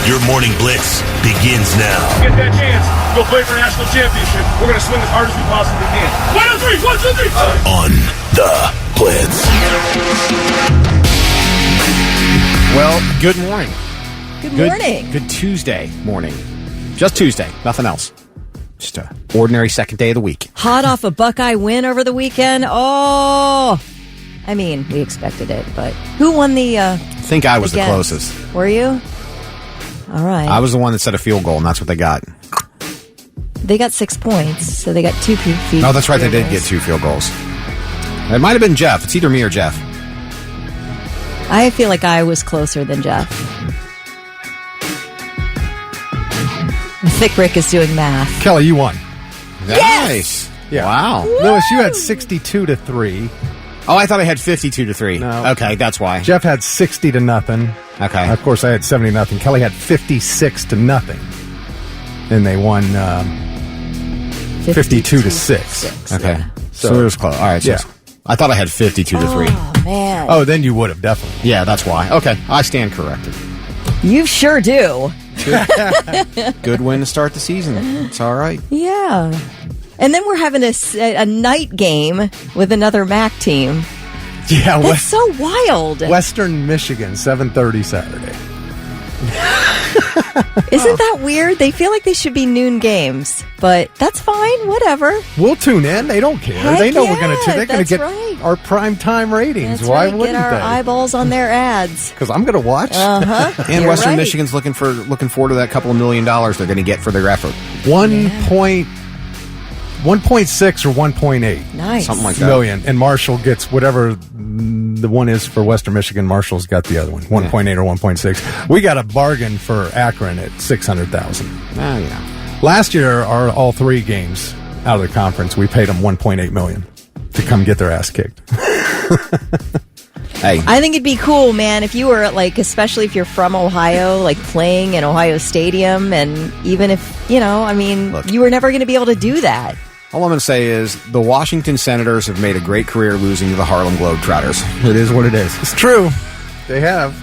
Your morning blitz begins now. Get that chance. Go play for a national championship. We're going to swing as hard as we possibly can. 1, 2, 3. 1, 2, 3. On the Blitz. Well, good morning. Good morning. Good Tuesday morning. Just Tuesday. Nothing else. Just an ordinary second day of the week. Hot off a Buckeye win over the weekend. Oh, I mean, we expected it, but who won the... I think I was the closest. Were you? All right. I was the one that set a field goal, and that's what they got. They got 6 points, so they got 2 feet. Oh, that's right. They did get 2 field goals. It might have been Jeff. It's either me or Jeff. I feel like I was closer than Jeff. Thick Rick is doing math. Kelly, you won. Nice. Yeah. Wow. Lewis, you had 62-3. Oh, I thought I had 52-3. No. Okay, that's why. Jeff had 60-0. Okay. Of course, I had 70-0. Kelly had 56-0. And they won 52-6. Okay. Yeah. So it was close. All right. So Yeah. I thought I had 52-3. Oh, man. Oh, then you would have, definitely. Yeah, that's why. Okay. I stand corrected. You sure do. Good win to start the season. It's all right. Yeah. And then we're having a night game with another MAC team. Yeah, That's so wild. Western Michigan, 7:30 Saturday. Isn't that weird? They feel like they should be noon games, but that's fine. Whatever. We'll tune in. They don't care. Heck they know we're yeah, going to tune. They're going to get right. our prime time ratings. That's Why right. wouldn't Get our they? eyeballs on their ads. Because I'm going to watch. Uh-huh. And You're Western right. Michigan's looking forward to that couple of $1 million they're going to get for their effort. 1.6 or 1.8 Nice. Something like that. million, and Marshall gets whatever the one is for Western Michigan. Marshall's got the other one, 1.8 or 1.6. We got a bargain for Akron at 600,000. Oh, yeah. Last year, all 3 games out of the conference, we paid them 1.8 million to come get their ass kicked. Hey. I think it'd be cool, man, if you were like, especially if you're from Ohio, like playing in Ohio Stadium, and even if, Look. you were never going to be able to do that. All I'm going to say is the Washington Senators have made a great career losing to the Harlem Globetrotters. It is what it is. It's true. They have.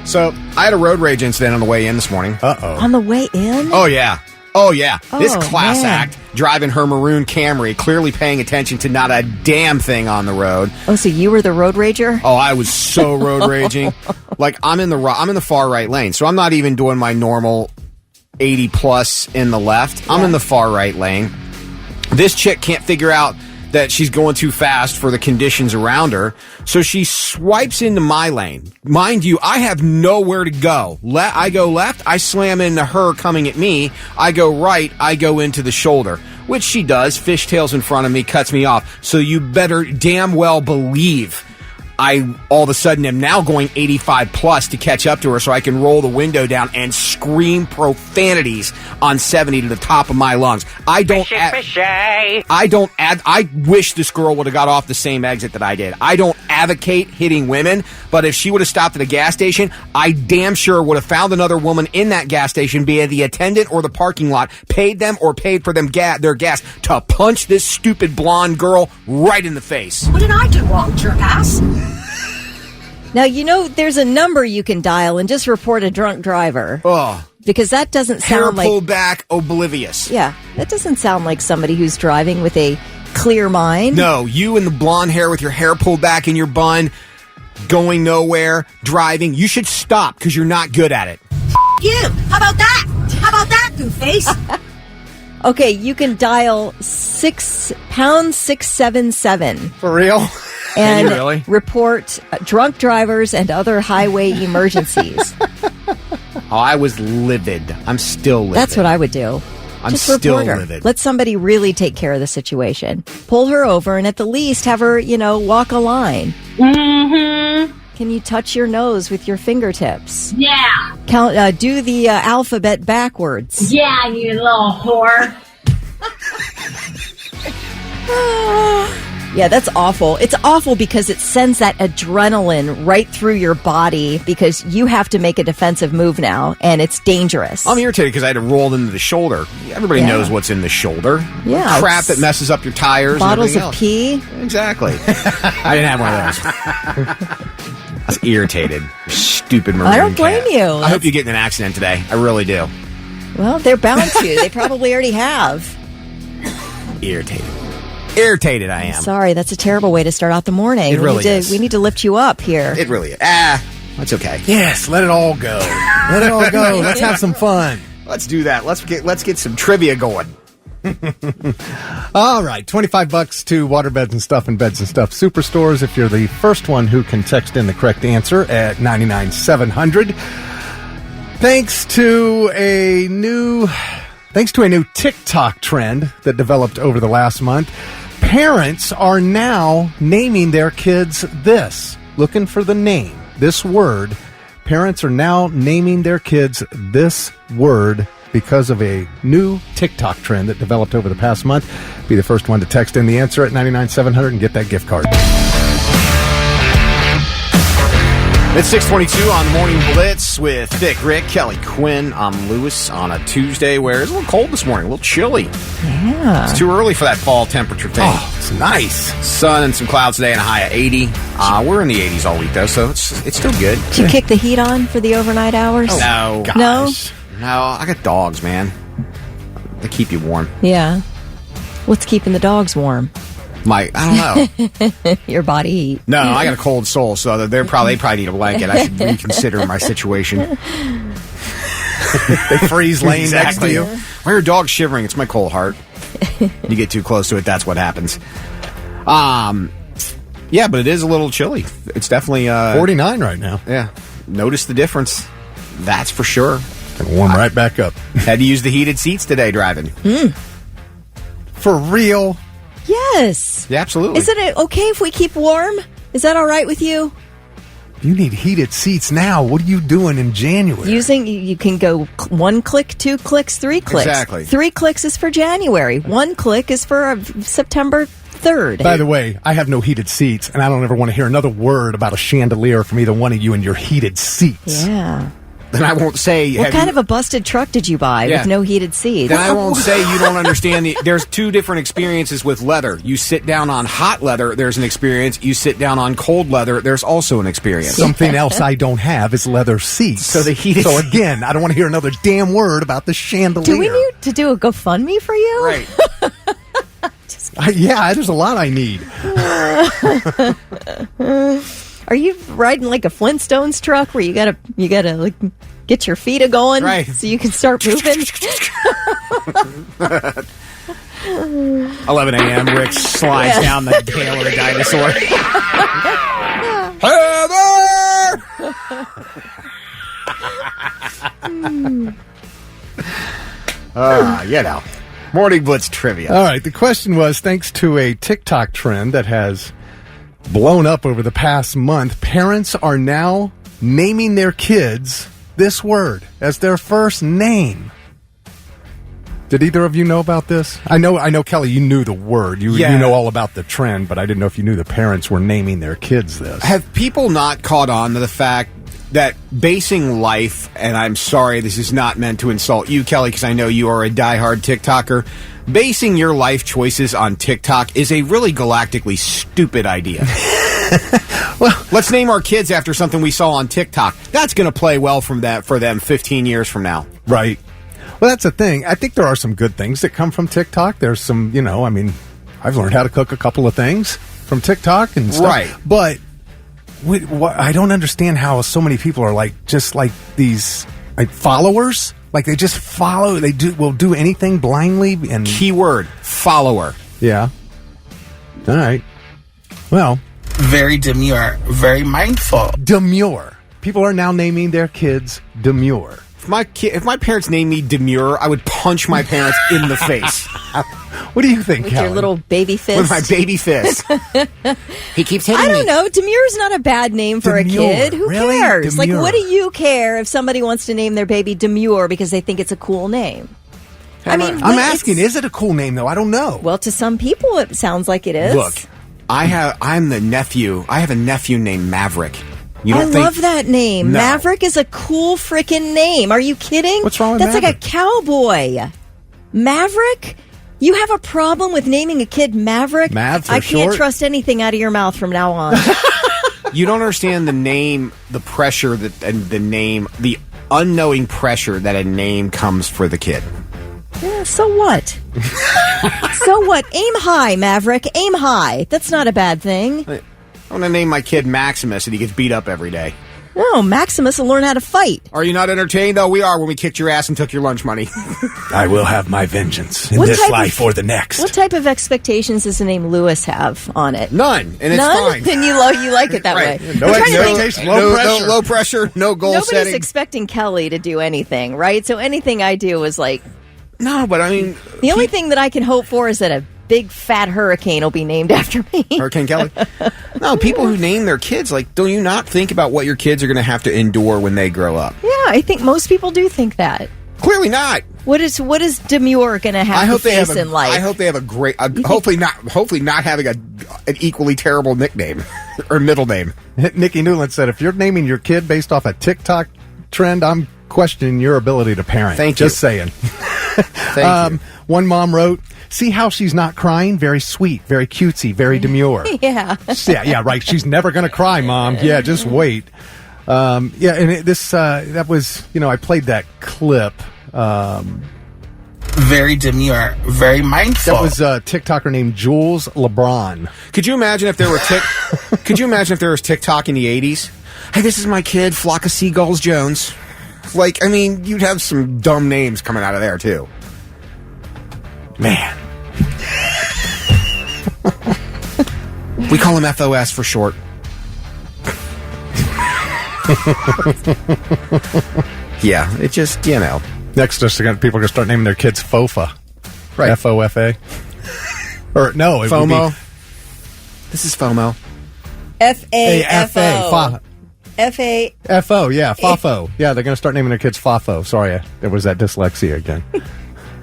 So I had a road rage incident on the way in this morning. Uh-oh. On the way in? Oh, yeah. This Oh, class man. act driving her maroon Camry, clearly paying attention to not a damn thing on the road. Oh, so you were the road rager? Oh, I was so road raging. Like I'm in the far right lane, so I'm not even doing my normal 80 plus in the left. I'm in the far right lane. This chick can't figure out that she's going too fast for the conditions around her, so she swipes into my lane. Mind you, I have nowhere to go. I go left, I slam into her coming at me. I go right, I go into the shoulder, which she does. Fishtails in front of me, cuts me off. So you better damn well believe I all of a sudden am now going 85 plus to catch up to her so I can roll the window down and scream profanities on 70 to the top of my lungs. I wish this girl would have got off the same exit that I did. I don't advocate hitting women, but if she would have stopped at a gas station, I damn sure would have found another woman in that gas station, be it the attendant or the parking lot, paid them or paid for them their gas to punch this stupid blonde girl right in the face. What did I do wrong, jerk ass? Now, there's a number you can dial and just report a drunk driver. Oh, Because that doesn't hair sound like... pulled back, oblivious. Yeah, that doesn't sound like somebody who's driving with a clear mind. No, you and the blonde hair with your hair pulled back in your bun, going nowhere, driving. You should stop because you're not good at it. You. How about that? How about that, goofface? Okay, you can dial #677 For real? and you really? report drunk drivers and other highway emergencies. Oh, I was livid. I'm still livid. That's what I would do. I'm Just still report her. livid. Let somebody really take care of the situation. Pull her over and at the least have her, walk a line. Mm-hmm. Can you touch your nose with your fingertips? Yeah. Count. Do the alphabet backwards. Yeah, you little whore. Yeah, that's awful. It's awful because it sends that adrenaline right through your body because you have to make a defensive move now, and it's dangerous. I'm irritated because I had to roll into the shoulder. Everybody Yeah. knows what's in the shoulder. Yeah, Crap it's that messes up your tires bottles and of everything else. pee. Exactly. I didn't have one of those. It's irritated. Stupid Maroon I don't blame cat. you. I hope you get in an accident today. I really do. Well, they're bound to. They probably already have. Irritated. Irritated I am. Sorry, that's a terrible way to start out the morning. It really is. We need to lift you up here. It really is. That's okay. Yes, let it all go. Let it all go. Let's have some fun. Let's do that. Let's get some trivia going. All right, $25 to Waterbeds and Stuff and Beds and Stuff Superstores if you're the first one who can text in the correct answer at 99700. Thanks to a new TikTok trend that developed over the last month, parents are now naming their kids this. Looking for the name, this word. Parents are now naming their kids this word because of a new TikTok trend that developed over the past month. Be the first one to text in the answer at 99700 and get that gift card. It's 6:22 on the Morning Blitz with Vic, Rick, Kelly, Quinn. I'm Lewis on a Tuesday where it's a little cold this morning, a little chilly. Yeah. It's too early for that fall temperature thing. Oh, it's nice. Sun and some clouds today and a high of 80. We're in the 80s all week, though, so it's still good. Did you kick the heat on for the overnight hours? No. Gosh. No, I got dogs, man. They keep you warm. Yeah. What's keeping the dogs warm? I don't know. Your body heat. No, I got a cold soul, so they probably need a blanket. I should reconsider my situation. They freeze laying next to you. Why are your dogs shivering? It's my cold heart. You get too close to it, that's what happens. Yeah, but it is a little chilly. It's definitely 49 right now. Yeah, notice the difference. That's for sure. Gonna warm right back up. Had to use the heated seats today driving. For real? Yes. Yeah, absolutely. Isn't it okay if we keep warm? Is that all right with you? You need heated seats now. What are you doing in January? You can go 1 click, 2 clicks, 3 clicks. Exactly. 3 clicks is for January. 1 click is for September 3rd. By the way, I have no heated seats, and I don't ever want to hear another word about a chandelier from either one of you and your heated seats. Yeah. Then I won't say... What kind of a busted truck did you buy with no heated seats? Then I won't say you don't understand. There's two different experiences with leather. You sit down on hot leather, there's an experience. You sit down on cold leather, there's also an experience. Something else I don't have is leather seats. So again, I don't want to hear another damn word about the chandelier. Do we need to do a GoFundMe for you? Right. Yeah, there's a lot I need. Are you riding like a Flintstones truck where you gotta like get your feet a going right. so you can start moving? 11 a.m. Rick slides down the tail of the dinosaur. Heather! Morning Blitz trivia. All right, the question was, thanks to a TikTok trend that has blown up over the past month, parents are now naming their kids this word as their first name. Did either of you know about this? I know, Kelly, you knew the word. You know all about the trend, but I didn't know if you knew the parents were naming their kids this. Have people not caught on to the fact that basing life, and I'm sorry, this is not meant to insult you, Kelly, because I know you are a diehard TikToker, basing your life choices on TikTok is a really galactically stupid idea. Well, let's name our kids after something we saw on TikTok. That's going to play well for them 15 years from now. Right. Well, that's the thing. I think there are some good things that come from TikTok. There's some, I've learned how to cook a couple of things from TikTok and stuff. Right. But I don't understand how so many people are just like these followers. Like they just follow. Will do anything blindly. And keyword follower. Yeah. All right. Well, very demure, very mindful. Demure. People are now naming their kids Demure. If my parents named me Demure, I would punch my parents in the face. What do you think, With Kelly? your little baby fist? With my baby fist. He keeps hitting me. I don't know. Demure's not a bad name for Demure. a kid. Who Really? cares? Demure. Like, what do you care if somebody wants to name their baby Demure because they think it's a cool name? I'm asking, is it a cool name, though? I don't know. Well, to some people, it sounds like it is. Look, I'm the nephew. I have a nephew named Maverick. I love that name. No. Maverick is a cool freaking name. Are you kidding? What's wrong with That's Maverick? like a cowboy. Maverick? You have a problem with naming a kid Maverick? Mav for I can't short? trust anything out of your mouth from now on. You don't understand the name, the pressure and the unknowing pressure that a name comes for the kid. Yeah, so what? So what? Aim high, Maverick. Aim high. That's not a bad thing. I want to name my kid Maximus, and he gets beat up every day. No, Maximus will learn how to fight. Are you not entertained? Oh, we are when we kicked your ass and took your lunch money. I will have my vengeance in What this type life or the next. What type of expectations does the name Lewis have on it? None, and it's None? fine. Then you like it that Right. way. No I'm trying to think- expectation, low pressure. Low pressure, no goal Nobody's setting. expecting Kelly to do anything, right? So anything I do is like, No, but I mean, the only thing that I can hope for is that a big fat hurricane will be named after me. Hurricane Kelly. No, people who name their kids, like, do you not think about what your kids are going to have to endure when they grow up? Yeah, I think most people do think that. Clearly not. What is Demure going to have to face in life? I hope they have a great. Hopefully not having an equally terrible nickname or middle name. Nikki Newland said, if you're naming your kid based off a TikTok trend, I'm questioning your ability to parent. Thank you. Just saying. Thank you. One mom wrote, see how she's not crying? Very sweet, very cutesy, very demure. Yeah. Yeah, right. She's never going to cry, Mom. Yeah, just wait. And that was, I played that clip. Very demure, very mindful. That was a TikToker named Jules LeBron. Could you imagine if there were Could you imagine if there was TikTok in the 80s? Hey, this is my kid, Flock of Seagulls Jones. Like, I mean, you'd have some dumb names coming out of there too. Man. We call him FOS for short. Yeah, it just, Next, people are going to start naming their kids FOFA. Right. FOFA. Or, no, it FOMO. would be This is FOMO. FAFO. FA. FO, yeah, FAFO. Yeah, they're going to start naming their kids FAFO. Sorry, there was that dyslexia again.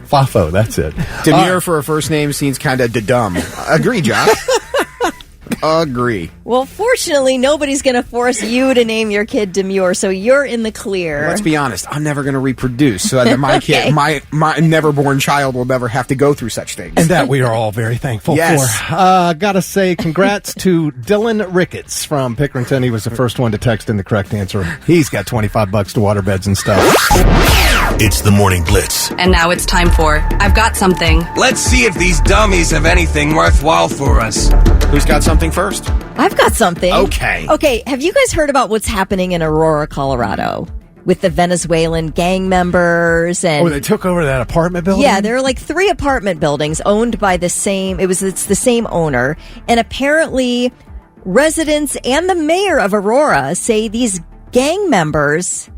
FAFO, that's it. Demure for a first name seems kind of dumb. Agree, Josh. Agree. Well, fortunately, nobody's going to force you to name your kid Demure, so you're in the clear. Let's be honest. I'm never going to reproduce, so that my kid, my never-born child, will never have to go through such things. And that we are all very thankful Yes. for. Gotta say, congrats to Dylan Ricketts from Pickerington. He was the first one to text in the correct answer. He's got $25 to waterbeds and stuff. It's the Morning Blitz. And now it's time for I've Got Something. Let's see if these dummies have anything worthwhile for us. Who's got something first? I've got something. Okay. Okay, have you guys heard about what's happening in Aurora, Colorado? With the Venezuelan gang members and... Oh, they took over that apartment building? Yeah, there are like 3 apartment buildings owned by the same... It's the same owner. And apparently, residents and the mayor of Aurora say these gang members...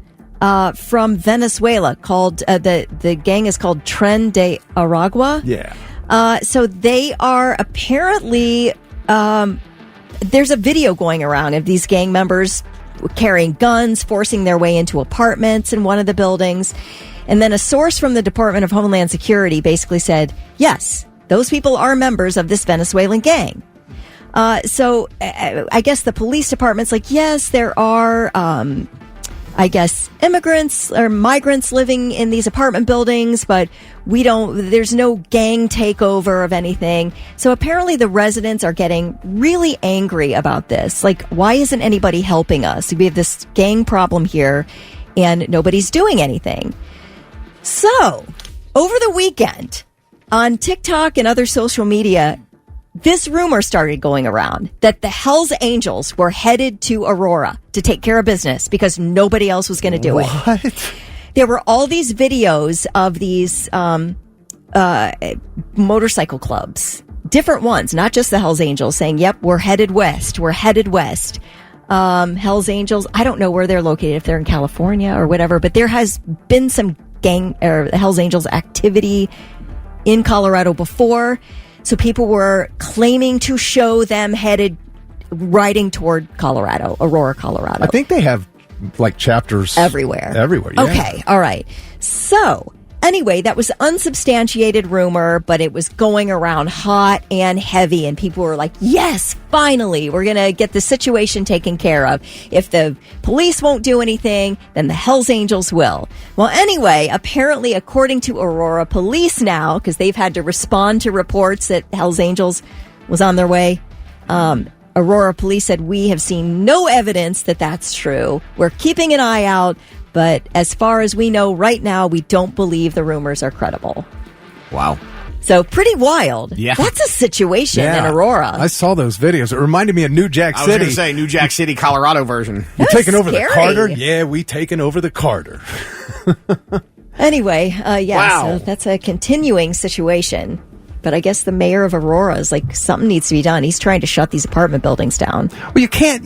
from Venezuela called the gang is called Tren de Aragua. Yeah. So they are apparently there's a video going around of these gang members carrying guns, forcing their way into apartments in one of the buildings. And then a source from the Department of Homeland Security basically said, yes, those people are members of this Venezuelan gang. So I guess the police department's like, yes, there are immigrants or migrants living in these apartment buildings, but there's no gang takeover of anything. So apparently the residents are getting really angry about this. Like, why isn't anybody helping us? We have this gang problem here and nobody's doing anything. So over the weekend on TikTok and other social media, this rumor started going around that the Hells Angels were headed to Aurora to take care of business because nobody else was going to do it. What? There were all these videos of these motorcycle clubs, different ones, not just the Hells Angels, saying, yep, we're headed west. We're headed west. Hells Angels, I don't know where they're located, if they're in California or whatever, but there has been some gang or Hells Angels activity in Colorado before. So people were claiming to show them riding toward Colorado, Aurora, Colorado. I think they have like chapters everywhere. Yeah. Okay, all right. So anyway, that was unsubstantiated rumor, but it was going around hot and heavy, and people were like, yes, finally, we're going to get the situation taken care of. If the police won't do anything, then the Hells Angels will. Well, anyway, apparently, according to Aurora police now, because they've had to respond to reports that Hells Angels was on their way, Aurora police said, "We have seen no evidence that that's true. We're keeping an eye out, but as far as we know right now, we don't believe the rumors are credible." Wow. So pretty wild. Yeah. That's a situation in Aurora. I saw those videos. It reminded me of New Jack I was City. going to say New Jack City, Colorado version. You taking over scary. the Carter? Yeah, we taking over the Carter. Anyway, Wow. so that's a continuing situation. But I guess the mayor of Aurora is like, something needs to be done. He's trying to shut these apartment buildings down. Well, you can't,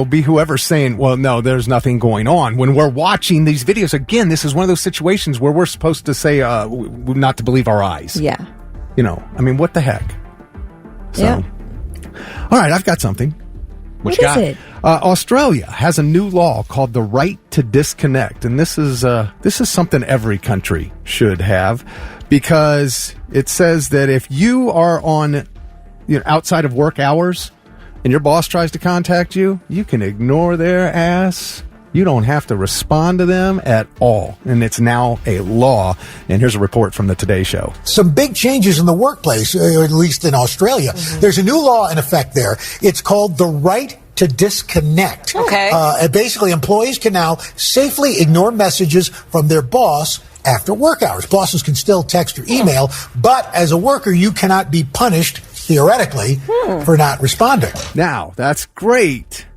be whoever's saying, well, no, there's nothing going on. When we're watching these videos, again, this is one of those situations where we're supposed to say, not to believe our eyes. Yeah. What the heck? So, Yeah. All right, I've got something. What is it? Australia has a new law called the right to disconnect, and this is something every country should have, because it says that if you are on, outside of work hours, and your boss tries to contact you, you can ignore their ass. You don't have to respond to them at all, and it's now a law. And here's a report from the Today Show. Some big changes in the workplace, or at least in Australia. There's a new law in effect there. It's called the right to disconnect. Okay. Basically, employees can now safely ignore messages from their boss after work hours. Bosses can still text or email, but as a worker, you cannot be punished, theoretically, for not responding. Now, that's great,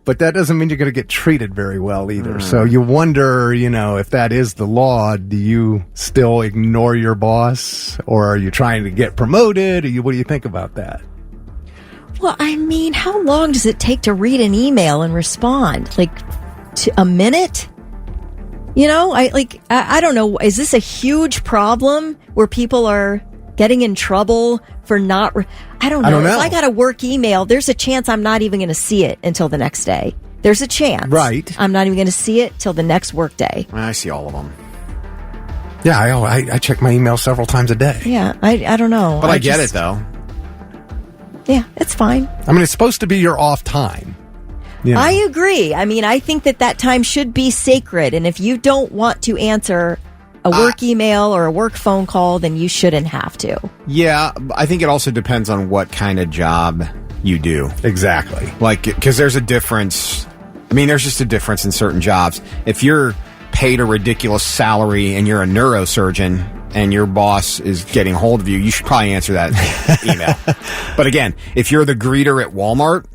but that doesn't mean you're going to get treated very well either. So you wonder, if that is the law, do you still ignore your boss, or are you trying to get promoted? What do you think about that? Well, how long does it take to read an email and respond? Like, a minute? I don't know. Is this a huge problem where people are getting in trouble for not... I don't know. If I got a work email, there's a chance I'm not even going to see it until the next day. There's a chance. Right. I'm not even going to see it till the next work day. I see all of them. Yeah, I check my email several times a day. Yeah, I don't know. But I get it, though. Yeah, it's fine. It's supposed to be your off time. I agree. I think that time should be sacred. And if you don't want to answer a work email or a work phone call, then you shouldn't have to. Yeah, I think it also depends on what kind of job you do. Exactly. Because there's a difference. There's just a difference in certain jobs. If you're paid a ridiculous salary and you're a neurosurgeon and your boss is getting hold of you, you should probably answer that email. But again, if you're the greeter at Walmart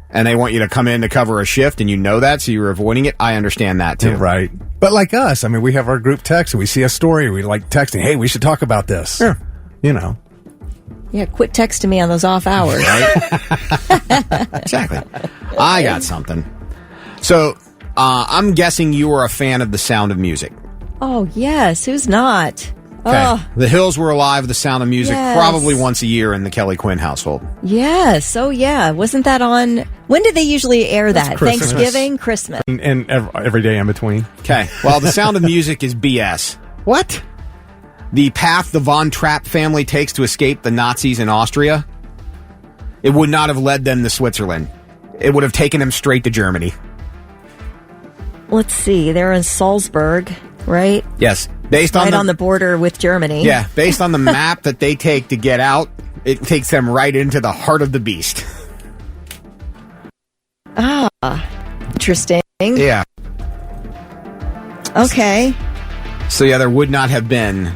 and they want you to come in to cover a shift and you know that, so you're avoiding it, I understand that too. Right. But like us, we have our group text and we see a story, we like texting, hey, we should talk about this. Yeah. Yeah, quit texting me on those off hours. Right? Exactly. I got something. So, I'm guessing you are a fan of The Sound of Music. Oh, yes. Who's not? Okay. Oh, The Hills were alive, The Sound of Music, yes. probably once a year in the Kelly Quinn household. yes. Oh, yeah. Wasn't that on... When did they usually air that? Christmas. Thanksgiving? Christmas? And every day in between. Okay. Well, The Sound of Music is BS. What? The path the Von Trapp family takes to escape the Nazis in Austria, it would not have led them to Switzerland. It would have taken them straight to Germany. Let's see. They're in Salzburg, right? Yes. Based on on the border with Germany. Yeah. Based on the map that they take to get out, it takes them right into the heart of the beast. Interesting. Yeah. Okay. So, yeah, there would not have been...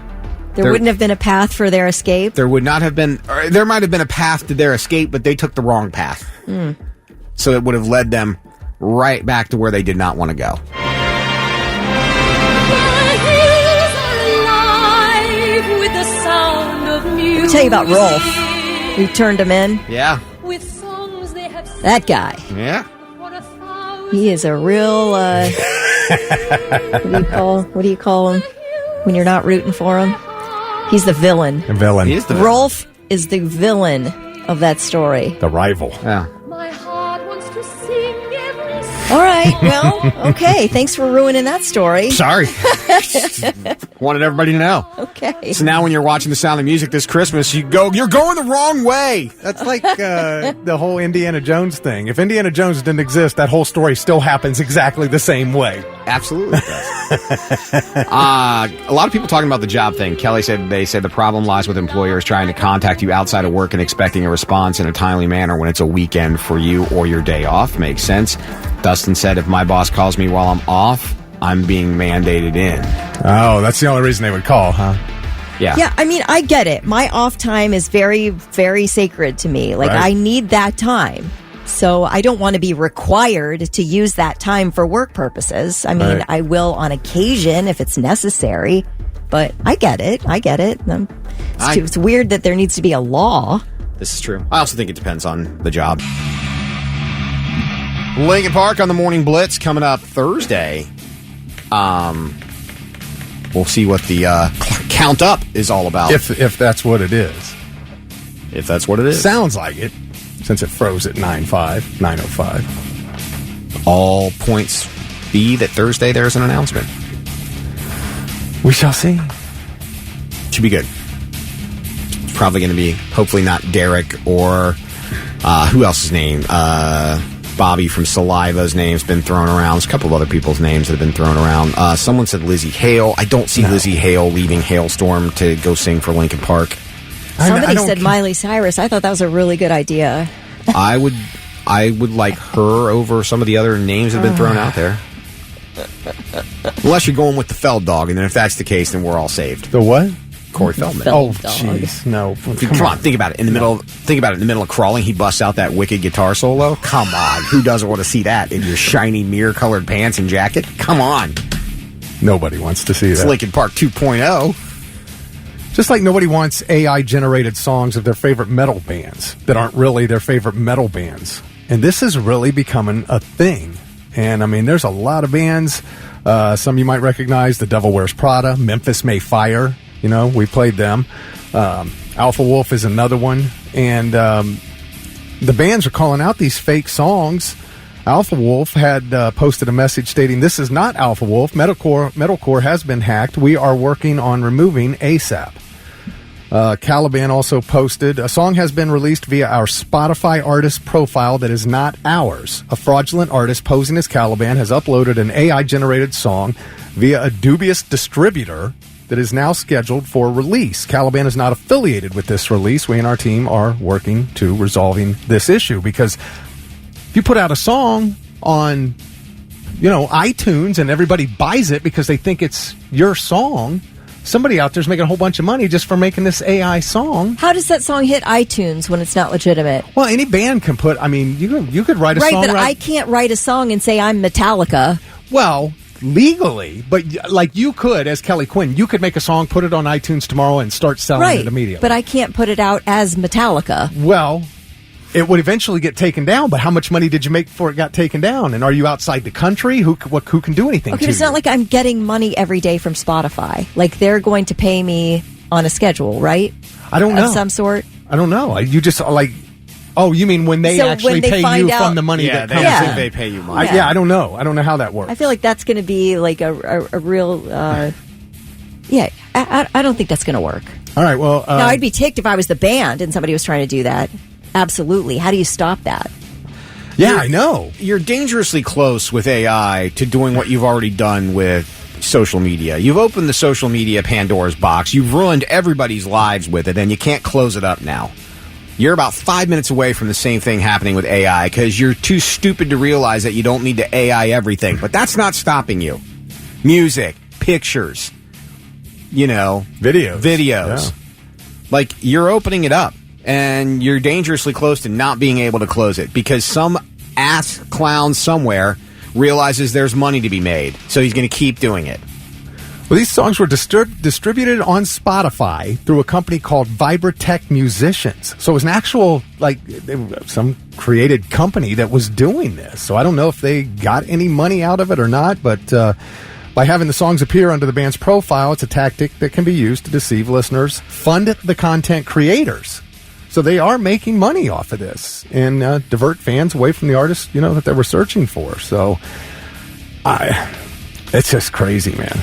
There wouldn't have been a path for their escape? There would not have been... Or there might have been a path to their escape, but they took the wrong path. So it would have led them right back to where they did not want to go. Let me tell you about Rolf, who turned him in. Yeah. That guy. Yeah. He is a real, what do you call him when you're not rooting for him? He's the villain. A villain. He is the villain. Rolf is the villain of that story. The rival. Yeah. All right, well, okay. Thanks for ruining that story. Sorry. Wanted everybody to know. Okay. So now when you're watching The Sound of Music this Christmas, you're going the wrong way. That's like the whole Indiana Jones thing. If Indiana Jones didn't exist, that whole story still happens exactly the same way. Absolutely. It does. A lot of people talking about the job thing. Kelly said the problem lies with employers trying to contact you outside of work and expecting a response in a timely manner when it's a weekend for you or your day off. Makes sense. Dustin said, if my boss calls me while I'm off, I'm being mandated in. Oh, that's the only reason they would call, huh? Yeah. Yeah, I mean, I get it. My off time is very, very sacred to me. Like, Right. I need that time. So I don't want to be required to use that time for work purposes. I mean, Right. I will on occasion if it's necessary, but I get it. It's weird that there needs to be a law. This is true. I also think it depends on the job. Lincoln Park on the Morning Blitz coming up Thursday. We'll see what the count up is all about. If that's what it is. If that's what it is. Sounds like it, since it froze at 9:05. All points be that Thursday there's an announcement. We shall see. Should be good. It's probably going to be, hopefully not Derek or who else's name? Bobby from Saliva's name's been thrown around. There's a couple of other people's names that have been thrown around. Someone said Lizzie Hale. I don't see Lizzie Hale leaving Hailstorm to go sing for Lincoln Park. Somebody said Miley Cyrus. I thought that was a really good idea. I would like her over some of the other names that have been thrown out there. Unless you're going with the Feld dog, and then if that's the case, then we're all saved. The what? Corey Feldman. Oh, jeez, no! Come on, think about it. In the middle of crawling, he busts out that wicked guitar solo. Come on, who doesn't want to see that in your shiny mirror-colored pants and jacket? Come on, Nobody wants to see it's that. Lincoln Park 2.0. Just like nobody wants AI-generated songs of their favorite metal bands that aren't really their favorite metal bands. And this is really becoming a thing. And, I mean, there's a lot of bands. Some you might recognize. The Devil Wears Prada, Memphis May Fire. You know, we played them. Alpha Wolf is another one. And the bands are calling out these fake songs. Alpha Wolf had posted a message stating, "This is not Alpha Wolf. Metalcore has been hacked. We are working on removing ASAP." Caliban also posted, "A song has been released via our Spotify artist profile that is not ours. A fraudulent artist posing as Caliban has uploaded an AI-generated song via a dubious distributor that is now scheduled for release. Caliban is not affiliated with this release. We and our team are working to resolving this issue." Because if you put out a song on, iTunes and everybody buys it because they think it's your song, somebody out there's making a whole bunch of money just for making this AI song. How does that song hit iTunes when it's not legitimate? Well, any band can put, you could write a song. Right, but I can't write a song and say I'm Metallica. Well, legally, but like you could, as Kelly Quinn, you could make a song, put it on iTunes tomorrow and start selling it immediately. But I can't put it out as Metallica. Well, it would eventually get taken down, but how much money did you make before it got taken down? And are you outside the country? Who can do anything to you? Okay, it's not like I'm getting money every day from Spotify. Like, they're going to pay me on a schedule, right? I don't know. Of some sort? I don't know. You just, oh, you mean when they actually pay you from the money that comes in? They pay you money. I don't know. I don't know how that works. I feel like that's going to be like a real... I don't think that's going to work. All right, well... now, I'd be ticked if I was the band and somebody was trying to do that. Absolutely. How do you stop that? Yeah, I know. You're dangerously close with AI to doing what you've already done with social media. You've opened the social media Pandora's box. You've ruined everybody's lives with it, and you can't close it up now. You're about 5 minutes away from the same thing happening with AI because you're too stupid to realize that you don't need to AI everything. But that's not stopping you. Music, pictures, videos. Yeah. Like, you're opening it up. And you're dangerously close to not being able to close it because some ass clown somewhere realizes there's money to be made. So he's going to keep doing it. Well, these songs were distributed on Spotify through a company called Vibratech Musicians. So it was an actual, some created company that was doing this. So I don't know if they got any money out of it or not, but by having the songs appear under the band's profile, it's a tactic that can be used to deceive listeners, fund the content creators. So they are making money off of this and divert fans away from the artists, that they were searching for. So it's just crazy, man.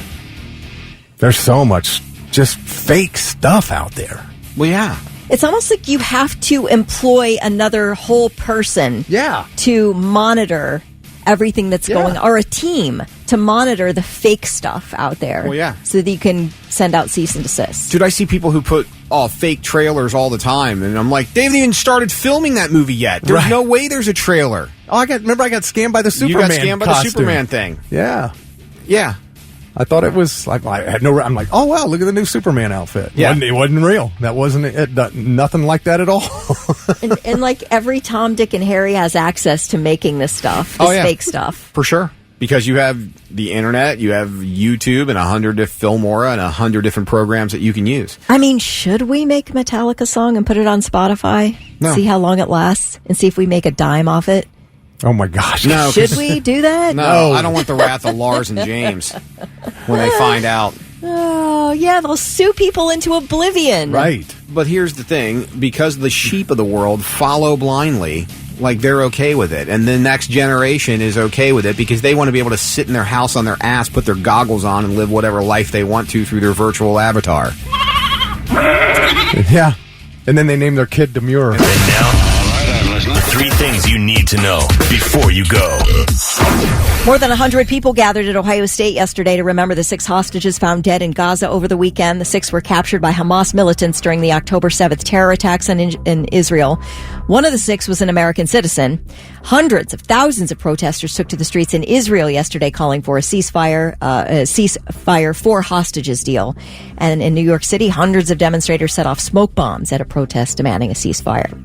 There's so much just fake stuff out there. Well, yeah. It's almost like you have to employ another whole person to monitor everything that's going, or a team to monitor the fake stuff out there. Well, yeah. So that you can send out cease and desist. Dude, I see people who put fake trailers all the time, and I'm like, they haven't even started filming that movie yet. There's no way there's a trailer. Oh, I got scammed by the Superman. You got scammed by the Superman thing. Yeah. Yeah. I thought it was like I had no. I'm like, oh wow, look at the new Superman outfit. Yeah, it wasn't real. That wasn't it. Nothing like that at all. and like every Tom, Dick, and Harry has access to making this stuff, this fake stuff for sure. Because you have the internet, you have YouTube, and 100 Filmora, and 100 different programs that you can use. I mean, should we make a Metallica song and put it on Spotify? No. See how long it lasts, and see if we make a dime off it. Oh my gosh! No, should we do that? No, I don't want the wrath of Lars and James when they find out. Oh yeah, they'll sue people into oblivion. Right. But here's the thing: because the sheep of the world follow blindly, like they're okay with it, and the next generation is okay with it because they want to be able to sit in their house on their ass, put their goggles on, and live whatever life they want to through their virtual avatar. Yeah, and then they name their kid Demure. And now, 3 things you need to know before you go. More than 100 people gathered at Ohio State yesterday to remember the 6 hostages found dead in Gaza over the weekend. The 6 were captured by Hamas militants during the October 7th terror attacks in Israel. One of the 6 was an American citizen. Hundreds of thousands of protesters took to the streets in Israel yesterday calling for a ceasefire for hostages deal. And in New York City, hundreds of demonstrators set off smoke bombs at a protest demanding a ceasefire.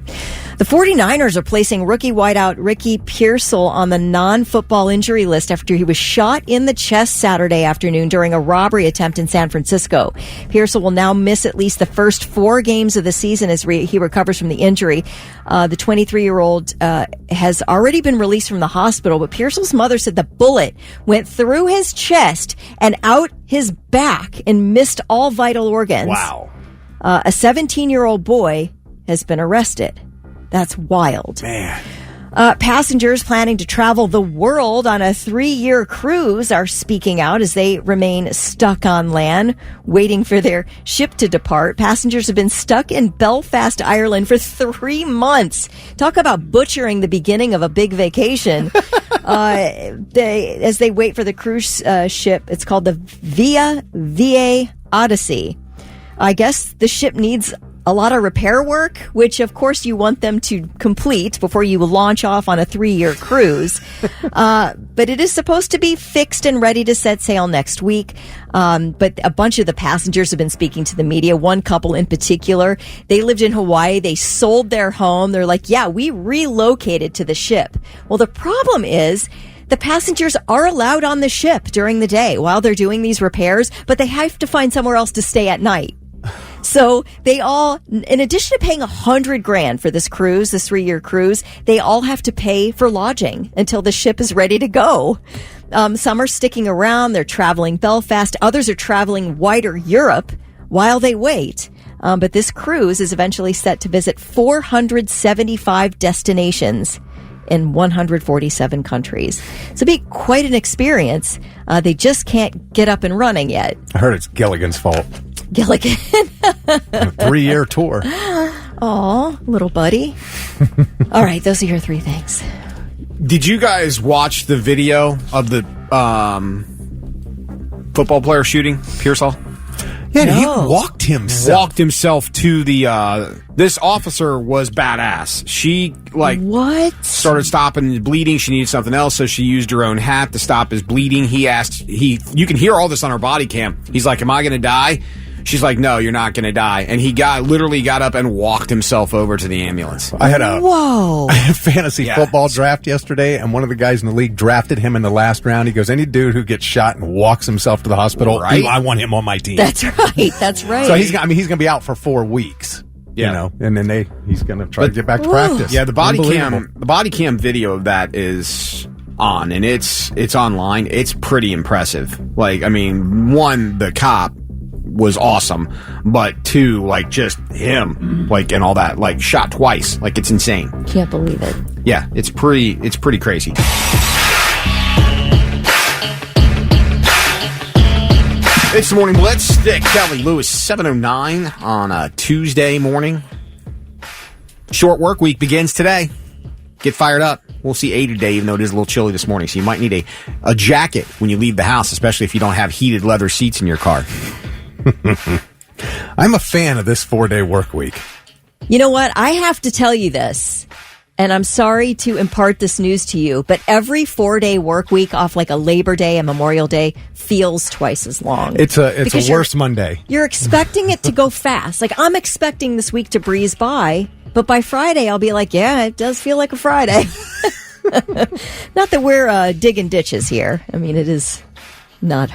The 49ers are placing rookie wideout Ricky Pearsall on the non-football injury list after he was shot in the chest Saturday afternoon during a robbery attempt in San Francisco. Pearsall will now miss at least the first 4 games of the season as he recovers from the injury. The 23-year-old has already been released from the hospital, but Pearsall's mother said the bullet went through his chest and out his back and missed all vital organs. Wow. A 17-year-old boy has been arrested. That's wild. Man. Passengers planning to travel the world on a 3-year cruise are speaking out as they remain stuck on land, waiting for their ship to depart. Passengers have been stuck in Belfast, Ireland for 3 months. Talk about butchering the beginning of a big vacation. As they wait for the cruise ship, it's called the VA Odyssey. I guess the ship needs a lot of repair work, which of course you want them to complete before you launch off on a 3-year cruise. But it is supposed to be fixed and ready to set sail next week. But a bunch of the passengers have been speaking to the media. One couple in particular, they lived in Hawaii. They sold their home. They're like, yeah, we relocated to the ship. Well, the problem is the passengers are allowed on the ship during the day while they're doing these repairs, but they have to find somewhere else to stay at night. So they all, in addition to paying $100,000 for this cruise, this 3-year cruise, they all have to pay for lodging until the ship is ready to go. Some are sticking around. They're traveling Belfast. Others are traveling wider Europe while they wait. But this cruise is eventually set to visit 475 destinations in 147 countries. So it'll be quite an experience. They just can't get up and running yet. I heard it's Gilligan's fault. Gilligan. A 3-year tour. Aw, little buddy. All right, those are your 3 things. Did you guys watch the video of the football player shooting Pearsall? Yeah, No. he walked himself to the this officer was badass. She What? started stopping the bleeding. She needed something else, so she used her own hat to stop his bleeding. You can hear all this on her body cam. He's like, "Am I going to die?" She's like, "No, you're not going to die." And he literally got up and walked himself over to the ambulance. I had a fantasy Yeah. football draft yesterday, and one of the guys in the league drafted him in the last round. He goes, any dude who gets shot and walks himself to the hospital, Right. I want him on my team. That's right. That's right. So he's going to be out for 4 weeks. Yeah. You know, and then he's going to try to get back to practice. Yeah, the body Unbelievable. cam video of that is on, and it's online. It's pretty impressive. Like, I mean, 1, the cop was awesome, but 2, like, just him, like, and all that, like, shot twice. Like, it's insane. Can't believe it. Yeah, it's pretty crazy. It's the Morning Blitz. Dick, Kelly, Lewis, 7:09 on a Tuesday morning. Short work week begins today. Get fired up. We'll see 80 today, even though it is a little chilly this morning. So you might need a jacket when you leave the house, especially if you don't have heated leather seats in your car. I'm a fan of this 4-day work week. You know what? I have to tell you this, and I'm sorry to impart this news to you, but every 4-day work week off like a Labor Day and Memorial Day feels twice as long. It's a worse Monday. You're expecting it to go fast. Like, I'm expecting this week to breeze by, but by Friday, I'll be like, yeah, it does feel like a Friday. Not that we're digging ditches here. I mean, it is not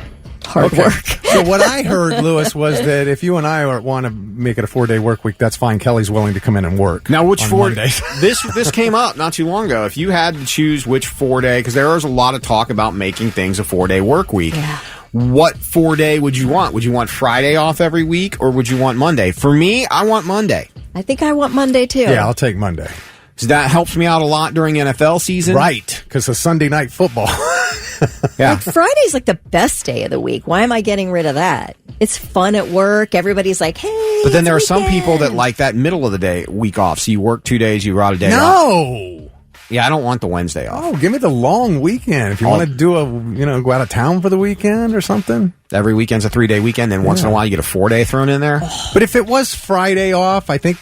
hard work. So what I heard, Lewis, was that if you and I want to make it a 4-day work week, that's fine. Kelly's willing to come in and work. Now, which on 4 Mondays. This came up not too long ago. If you had to choose which 4-day, because there was a lot of talk about making things a 4-day work week. Yeah. What 4-day would you want? Would you want Friday off every week, or would you want Monday? For me, I want Monday. I think I want Monday, too. Yeah, I'll take Monday. So that helps me out a lot during NFL season. Right, because of Sunday night football. Yeah. Like, Friday's like the best day of the week. Why am I getting rid of that? It's fun at work. Everybody's like, hey, But then there are it's some people that weekend. like that middle of the day week off. So you work 2 days, you rot a day off. No. Yeah, I don't want the Wednesday off. Oh, give me the long weekend. If you want to do go out of town for the weekend or something. Every weekend's a 3-day weekend, then once in a while you get a 4-day thrown in there. But if it was Friday off, I think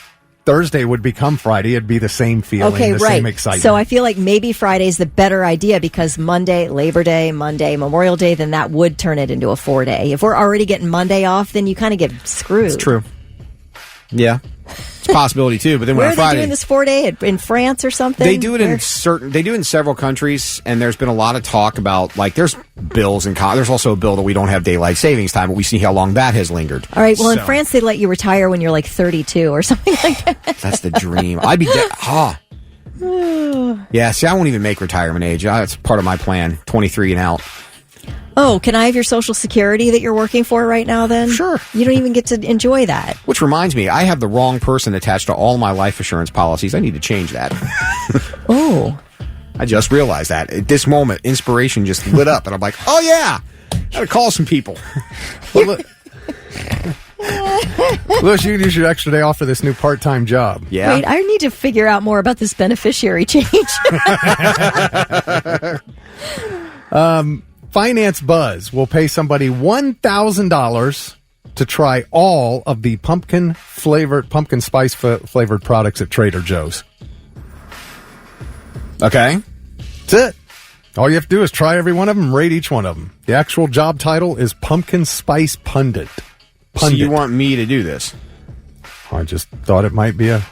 Thursday would become Friday. It'd be the same feeling, Okay, the right. same excitement. So I feel like maybe Friday's the better idea because Monday, Labor Day, Monday, Memorial Day, then that would turn it into a 4-day. If we're already getting Monday off, then you kind of get screwed. It's true. Yeah. It's a possibility too, but then Where on are they Friday doing this 4-day? In France or something? they do it Where? they do it in several countries, and there's been a lot of talk about, like, there's bills and there's also a bill that we don't have daylight savings time, but we see how long that has lingered. All right, well, in So, France, they let you retire when you're like 32 or something like that. that's the dream. I'd be yeah, see, I won't even make retirement age. That's part of my plan, 23 and out. Oh, can I have your Social Security that you're working for right now then? Sure. You don't even get to enjoy that. Which reminds me, I have the wrong person attached to all my life assurance policies. I need to change that. Oh. I just realized that. At this moment, inspiration just lit up, and I'm like, oh, yeah, gotta call some people. Well, look, Lewis, you can use your extra day off for this new part-time job. Yeah. Wait, I need to figure out more about this beneficiary change. Finance Buzz will pay somebody $1,000 to try all of the pumpkin spice flavored products at Trader Joe's. Okay. That's it. All you have to do is try every one of them, rate each one of them. The actual job title is Pumpkin Spice Pundit. So you want me to do this? I just thought it might be a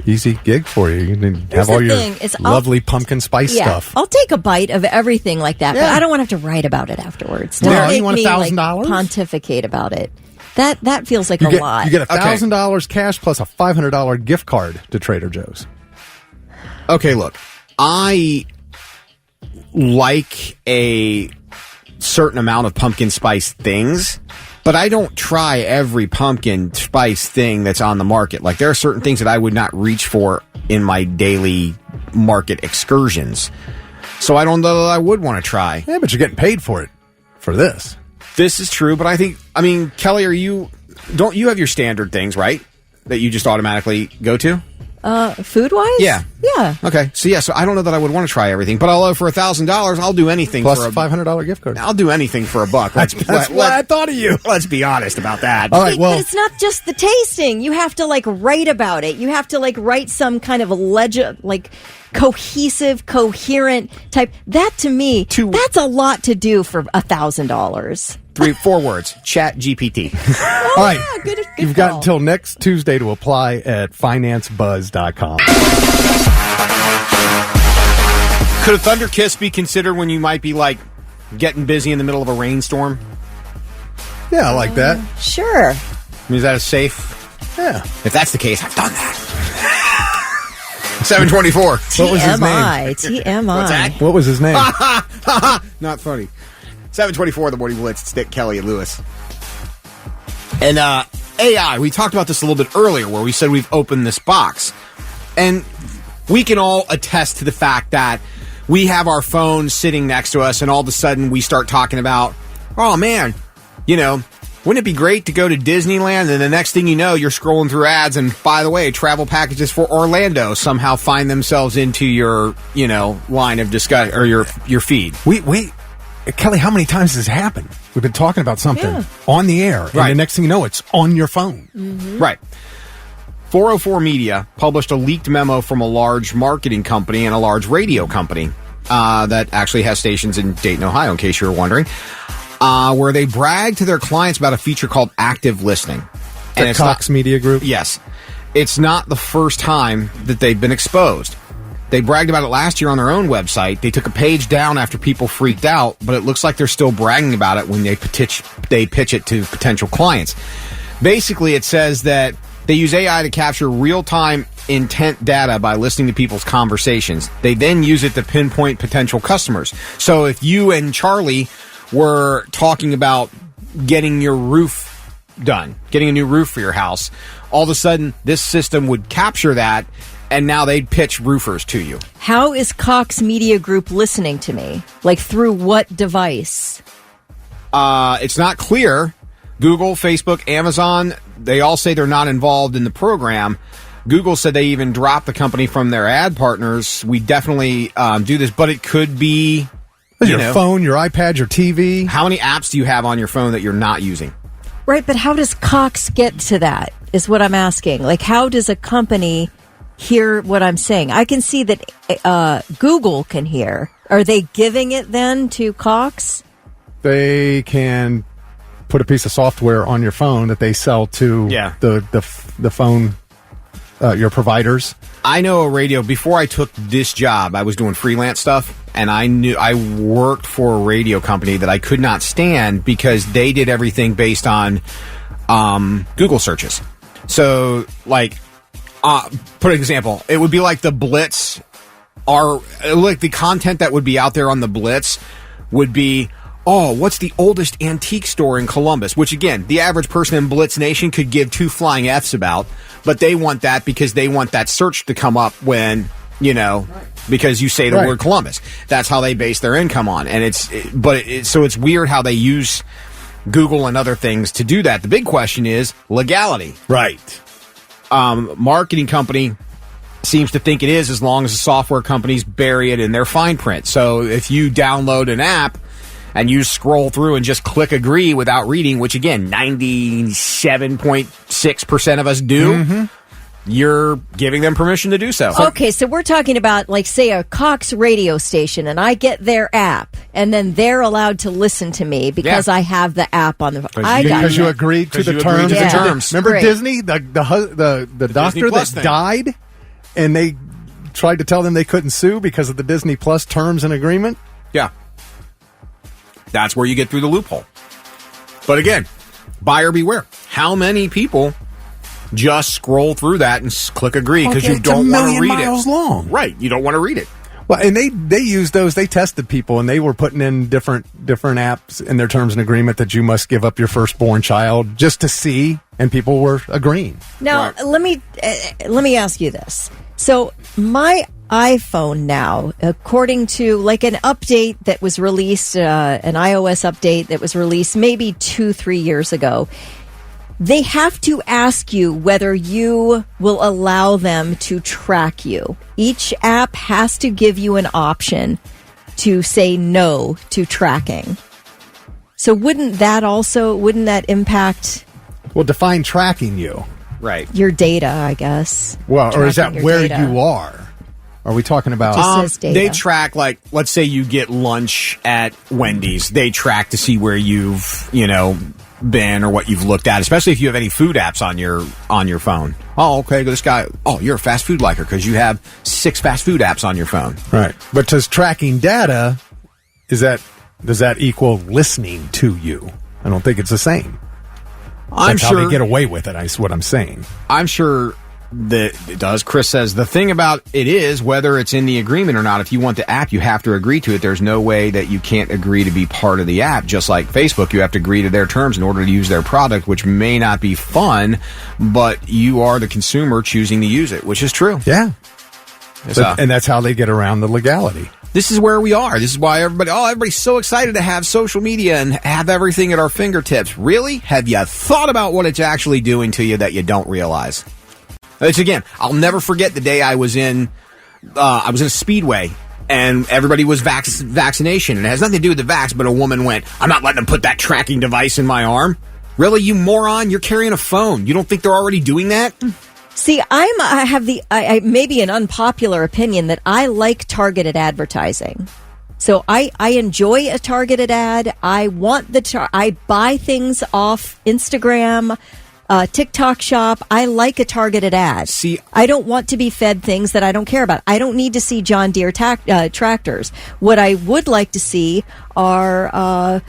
easy gig for you. You can have all your lovely pumpkin spice stuff. I'll take a bite of everything like that, but I don't want to have to write about it afterwards. Don't No, make you want me, $1,000? like, pontificate about it. That feels like a lot. You get $1,000 cash plus a $500 gift card to Trader Joe's. Okay, look, I like a certain amount of pumpkin spice things, but I don't try every pumpkin spice thing that's on the market. Like, there are certain things that I would not reach for in my daily market excursions. So I don't know that I would want to try. Yeah, but you're getting paid for it, for this. This is true, but Kelly, don't you have your standard things, right? That you just automatically go to? Food-wise? Yeah. Yeah. Okay. So I don't know that I would want to try everything, but although for $1,000, I'll do anything plus for a $500 gift card. I'll do anything for $1. That's why I thought of you. Let's be honest about that. All right. Well, but it's not just the tasting. You have to write about it. You have to write some kind of cohesive, coherent type. That to me, that's a lot to do for $1,000. 3-4 words. Chat GPT. all right. Yeah, good You've got until next Tuesday to apply at financebuzz.com. Could a thunder kiss be considered when you might be getting busy in the middle of a rainstorm? Yeah, I like that. Sure. Is that a safe? Yeah. If that's the case, I've done that. 724. What was his name? TMI. What's that? What was his name? Not funny. 724, the Morning Blitz, Stick, Kelly, and Lewis. And AI, we talked about this a little bit earlier where we said we've opened this box. And we can all attest to the fact that we have our phone sitting next to us and all of a sudden we start talking about, oh man, Wouldn't it be great to go to Disneyland and the next thing you know, you're scrolling through ads and, by the way, travel packages for Orlando somehow find themselves into your, line of discussion or your feed. Kelly, how many times has this happened? We've been talking about something on the air, and the next thing you know, it's on your phone. Mm-hmm. Right. 404 Media published a leaked memo from a large marketing company and a large radio company that actually has stations in Dayton, Ohio, in case you were wondering. Where they brag to their clients about a feature called active listening. And it's Cox Media Group? Yes. It's not the first time that they've been exposed. They bragged about it last year on their own website. They took a page down after people freaked out, but it looks like they're still bragging about it when they pitch it to potential clients. Basically, it says that they use AI to capture real-time intent data by listening to people's conversations. They then use it to pinpoint potential customers. So if you and Charlie were talking about getting your roof done, getting a new roof for your house, all of a sudden this system would capture that, and now they'd pitch roofers to you. How is Cox Media Group listening to me? Like, through what device? It's not clear. Google, Facebook, Amazon, they all say they're not involved in the program. Google said they even dropped the company from their ad partners. We definitely do this, but it could be your phone, your iPad, your TV. How many apps do you have on your phone that you're not using? Right, but how does Cox get to that, is what I'm asking. Like, how does a company hear what I'm saying? I can see that Google can hear. Are they giving it then to Cox? They can put a piece of software on your phone that they sell to the phone, your providers. I know a radio. Before I took this job, I was doing freelance stuff, and I worked for a radio company that I could not stand because they did everything based on Google searches. So, like, put an example. It would be like the Blitz, like the content that would be out there on the Blitz would be, what's the oldest antique store in Columbus? Which, again, the average person in Blitz Nation could give two flying Fs about, but they want that because they want that search to come up when, because you say the word Columbus. That's how they base their income on. And so it's weird how they use Google and other things to do that. The big question is legality. Right. Marketing company seems to think it is, as long as the software companies bury it in their fine print. So if you download an app and you scroll through and just click agree without reading, which again, 97.6% of us do, you're giving them permission to do so. Okay, so we're talking about, like, say, a Cox radio station, and I get their app, and then they're allowed to listen to me because I have the app on the phone. Because you agreed to the terms. Remember Great. Disney, the doctor that died, and they tried to tell them they couldn't sue because of the Disney Plus terms and agreement? Yeah. That's where you get through the loophole. But again, buyer beware. How many people just scroll through that and click agree because you don't want to read it? It's miles long. Right. You don't want to read it. Well, and they used those. They tested people, and they were putting in different apps in their terms and agreement that you must give up your firstborn child just to see, and people were agreeing. Now, let me ask you this. So my iPhone now, according to like an update that was released, an iOS update that was released maybe 2-3 years ago, they have to ask you whether you will allow them to track you. Each app has to give you an option to say no to tracking. So wouldn't that impact? Well, define tracking you. Right. Your data, I guess. Well, or is that where data. you are? Are we talking about? Just says data. They track, like, let's say you get lunch at Wendy's. They track to see where you've, been or what you've looked at, especially if you have any food apps on your phone. Oh, okay, this guy, you're a fast food liker because you have 6 fast food apps on your phone. Right. But does tracking data, does that equal listening to you? I don't think it's the same. That's how they get away with it, is what I'm saying. I'm sure that it does. Chris says the thing about it is whether it's in the agreement or not. If you want the app, you have to agree to it. There's no way that you can't agree to be part of the app. Just like Facebook, you have to agree to their terms in order to use their product, which may not be fun, but you are the consumer choosing to use it, which is true. Yeah. And that's how they get around the legality. This is where we are. This is why everybody's so excited to have social media and have everything at our fingertips. Really? Have you thought about what it's actually doing to you that you don't realize? It's again, I'll never forget the day I was in a Speedway and everybody was vaccination. And it has nothing to do with the vax, but a woman went, I'm not letting them put that tracking device in my arm. Really, you moron? You're carrying a phone. You don't think they're already doing that? See, I have maybe an unpopular opinion that I like targeted advertising. So I enjoy a targeted ad. I want I buy things off Instagram, TikTok shop. I like a targeted ad. See, I don't want to be fed things that I don't care about. I don't need to see John Deere tractors. What I would like to see are,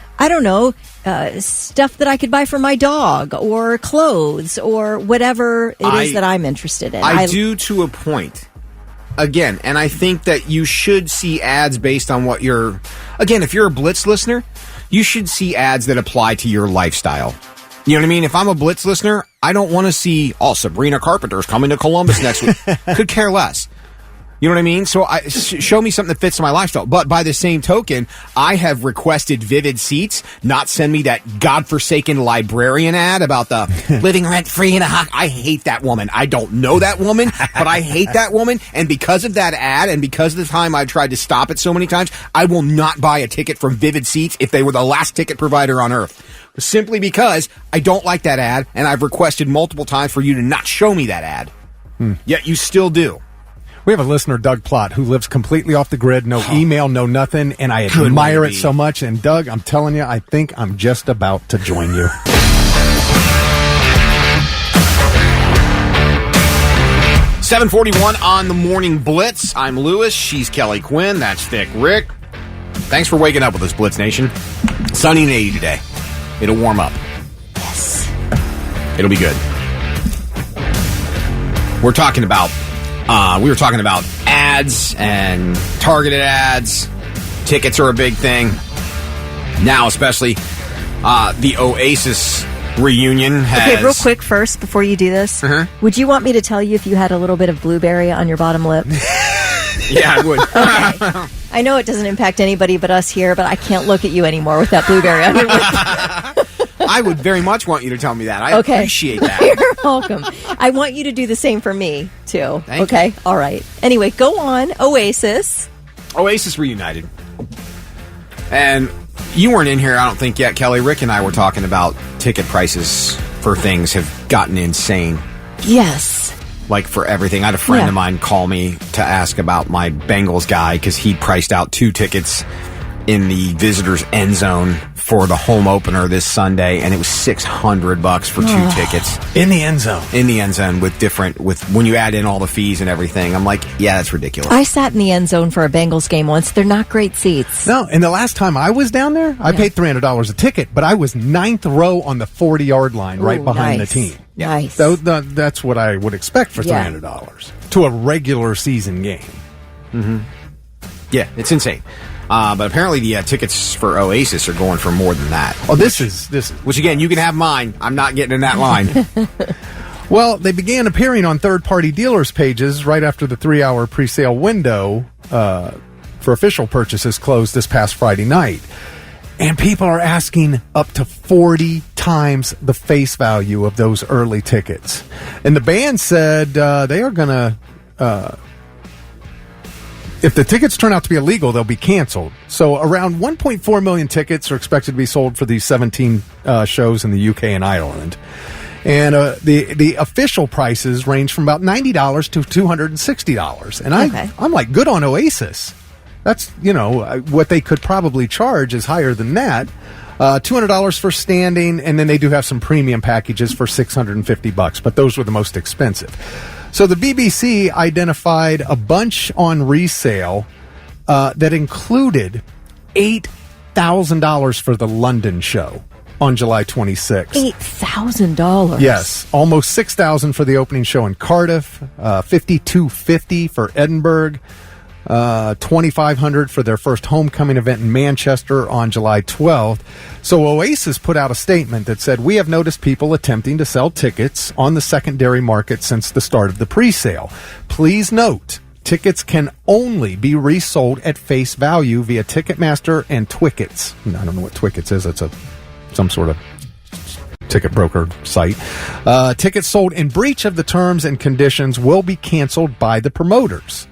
stuff that I could buy for my dog or clothes or whatever it is that I'm interested in. I do to a point. Again, and I think that you should see ads based on what you're... Again, if you're a Blitz listener, you should see ads that apply to your lifestyle. You know what I mean? If I'm a Blitz listener, I don't want to see, Sabrina Carpenter's coming to Columbus next week. Could care less. You know what I mean? So show me something that fits my lifestyle. But by the same token, I have requested Vivid Seats not send me that godforsaken librarian ad about the living rent-free in a house. I hate that woman. I don't know that woman, but I hate that woman. And because of that ad and because of the time I've tried to stop it so many times, I will not buy a ticket from Vivid Seats if they were the last ticket provider on earth. Simply because I don't like that ad, and I've requested multiple times for you to not show me that ad. Yet you still do. We have a listener, Doug Plott, who lives completely off the grid, no email, no nothing, and I admire it so much. And Doug, I'm telling you, I think I'm just about to join you. $7:41 on the Morning Blitz. I'm Lewis. She's Kelly Quinn. That's Thick Rick. Thanks for waking up with us, Blitz Nation. Sunny and 80 today. It'll warm up. Yes. It'll be good. We were talking about ads and targeted ads. Tickets are a big thing. Now, especially the Oasis reunion has... Okay, real quick first, before you do this, would you want me to tell you if you had a little bit of blueberry on your bottom lip? Yeah, I would. Okay. I know it doesn't impact anybody but us here, but I can't look at you anymore with that blueberry on your lip. I would very much want you to tell me that. I appreciate that. You're welcome. I want you to do the same for me, too. Thank you. All right. Anyway, go on. Oasis reunited. And you weren't in here, I don't think, yet, Kelly. Rick and I were talking about ticket prices for things have gotten insane. Yes. Like for everything. I had a friend of mine call me to ask about my Bengals guy because he priced out 2 tickets in the visitors' end zone for the home opener this Sunday, and it was $600 for 2 tickets in the end zone. In the end zone with when you add in all the fees and everything. I'm like, yeah, that's ridiculous. I sat in the end zone for a Bengals game once. They're not great seats. No, and the last time I was down there, I paid $300 a ticket, but I was 9th row on the 40-yard line, right behind the team. Yeah. Nice. So that's what I would expect for $300 to a regular season game. Mm-hmm. Yeah, it's insane. But apparently the tickets for Oasis are going for more than that. Oh, this is which again, you can have mine. I'm not getting in that line. Well, they began appearing on third-party dealers' pages right after the 3-hour pre-sale window for official purchases closed this past Friday night. And people are asking up to 40 times the face value of those early tickets. And the band said they are going to... if the tickets turn out to be illegal, they'll be canceled. So around 1.4 million tickets are expected to be sold for these 17 shows in the UK and Ireland. And the official prices range from about $90 to $260. And I'm like, good on Oasis. That's, what they could probably charge is higher than that. $200 for standing, and then they do have some premium packages for $650, but those were the most expensive. So the BBC identified a bunch on resale that included $8,000 for the London show on July 26th. $8,000? Yes. Almost $6,000 for the opening show in Cardiff, $5,250 for Edinburgh, $2,500 for their first homecoming event in Manchester on July 12th. So Oasis put out a statement that said, we have noticed people attempting to sell tickets on the secondary market since the start of the pre-sale. Please note, tickets can only be resold at face value via Ticketmaster and Twickets. I don't know what Twickets is. It's some sort of ticket broker site. Tickets sold in breach of the terms and conditions will be canceled by the promoters.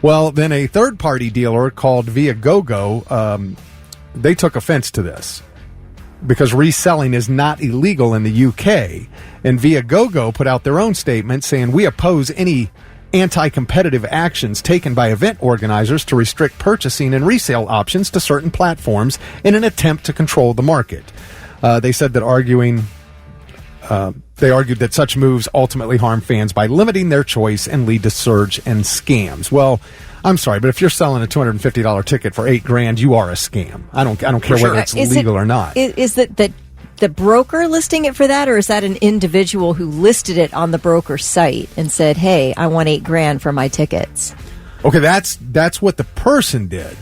Well, then a third-party dealer called Viagogo, they took offense to this because reselling is not illegal in the UK. And Viagogo put out their own statement saying, we oppose any anti-competitive actions taken by event organizers to restrict purchasing and resale options to certain platforms in an attempt to control the market. They said that they argued that such moves ultimately harm fans by limiting their choice and lead to surge and scams. Well, I'm sorry, but if you're selling a $250 ticket for $8,000, you are a scam. I don't care whether it's legal or not. Is that the broker listing it for that, or is that an individual who listed it on the broker site and said, "Hey, I want $8,000 for my tickets"? Okay, that's what the person did.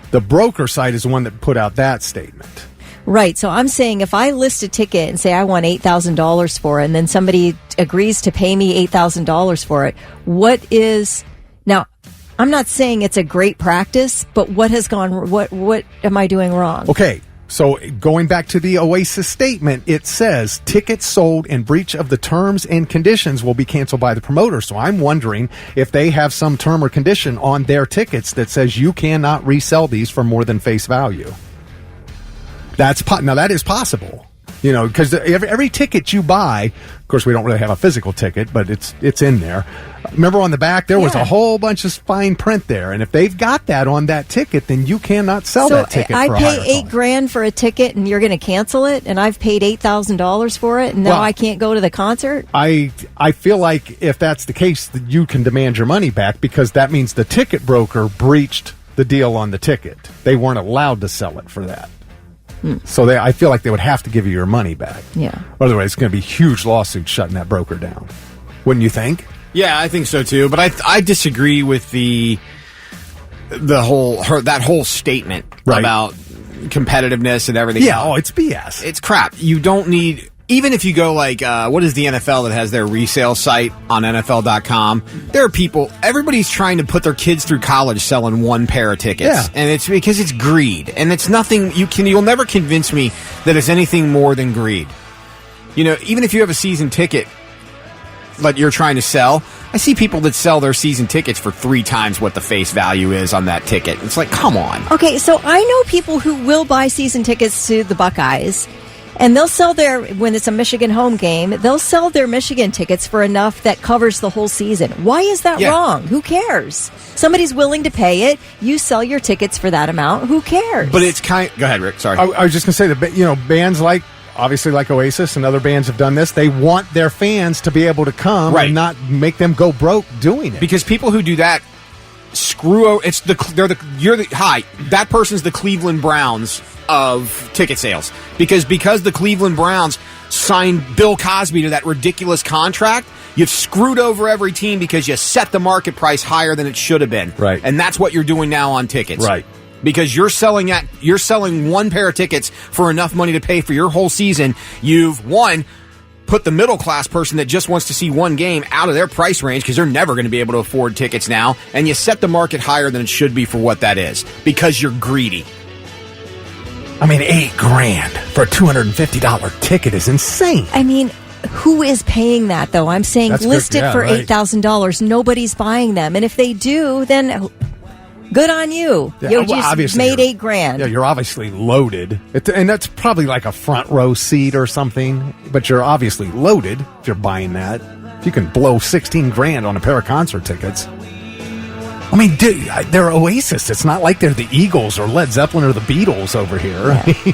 The broker site is the one that put out that statement. Right. So I'm saying if I list a ticket and say I want $8,000 for it, and then somebody agrees to pay me $8,000 for it, what is now? I'm not saying it's a great practice, but what has gone? What am I doing wrong? Okay. So going back to the Oasis statement, it says tickets sold in breach of the terms and conditions will be canceled by the promoter. So I'm wondering if they have some term or condition on their tickets that says you cannot resell these for more than face value. Now that is possible, because every ticket you buy, of course, we don't really have a physical ticket, but it's in there. Remember on the back, there was a whole bunch of fine print there, and if they've got that on that ticket, then you cannot sell that ticket. I for pay $8,000 for a ticket, and you're going to cancel it, and I've paid $8,000 for it, and now I can't go to the concert. I feel like if that's the case, that you can demand your money back because that means the ticket broker breached the deal on the ticket. They weren't allowed to sell it for that. So I feel like they would have to give you your money back. Yeah. Otherwise, it's going to be huge lawsuits shutting that broker down. Wouldn't you think? Yeah, I think so too. But I disagree with that whole statement about competitiveness and everything. Yeah. It's BS. It's crap. You don't need. Even if you go like, what is the NFL that has their resale site on NFL.com? There are people, everybody's trying to put their kids through college selling one pair of tickets. Yeah. And it's because it's greed. And it's nothing, you'll never convince me that it's anything more than greed. Even if you have a season ticket that you're trying to sell, I see people that sell their season tickets for 3 times what the face value is on that ticket. It's like, come on. Okay, so I know people who will buy season tickets to the Buckeyes. And they'll sell when it's a Michigan home game, they'll sell their Michigan tickets for enough that covers the whole season. Why is that wrong? Who cares? Somebody's willing to pay it. You sell your tickets for that amount. Who cares? But it's go ahead, Rick. Sorry. I was just going to say that, bands obviously like Oasis and other bands have done this. They want their fans to be able to come and not make them go broke doing it. Because people who do that that person's the Cleveland Browns of ticket sales because the Cleveland Browns signed Bill Cosby to that ridiculous contract. You've screwed over every team because you set the market price higher than it should have been. Right. And that's what you're doing now on tickets. Right. Because you're selling one pair of tickets for enough money to pay for your whole season. You've put the middle class person that just wants to see one game out of their price range because they're never going to be able to afford tickets now, and you set the market higher than it should be for what that is because you're greedy. I mean, $8,000 for a $250 ticket is insane. I mean, who is paying that though? I'm saying list it for $8,000. Nobody's buying them, and if they do, then good on you. Yeah, You just made $8,000. Yeah, you're obviously loaded. And that's probably like a front row seat or something, but you're obviously loaded if you're buying that. If you can blow $16,000 on a pair of concert tickets. I mean, they're Oasis. It's not like they're the Eagles or Led Zeppelin or the Beatles over here. Yeah.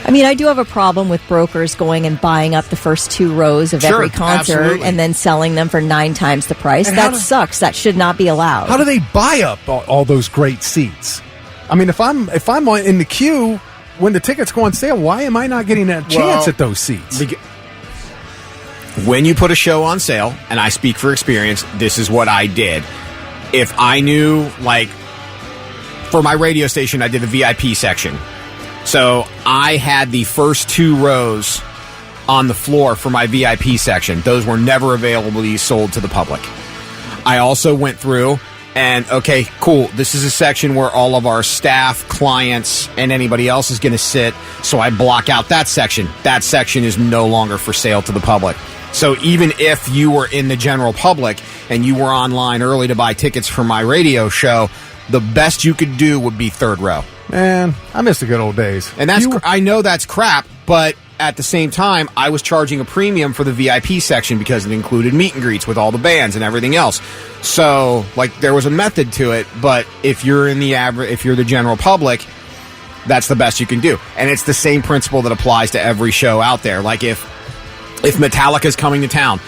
I mean, I do have a problem with brokers going and buying up the first 2 rows of every concert and then selling them for 9 times the price. And that sucks. That should not be allowed. How do they buy up all those great seats? I mean, if I'm in the queue when the tickets go on sale, why am I not getting a chance at those seats? When you put a show on sale, and I speak for experience, this is what I did. If I knew, for my radio station, I did the VIP section. So I had the first 2 rows on the floor for my VIP section. Those were never available to be sold to the public. I also went through And, okay, cool, this is a section where all of our staff, clients, and anybody else is going to sit, so I block out that section. That section is no longer for sale to the public. So even if you were in the general public and you were online early to buy tickets for my radio show, the best you could do would be third row. Man, I miss the good old days. And that's I know that's crap, but at the same time, I was charging a premium for the VIP section because it included meet and greets with all the bands and everything else. So, like, there was a method to it, but if you're in the if you're the general public, that's the best you can do. And it's the same principle that applies to every show out there. Like, if Metallica's coming to town,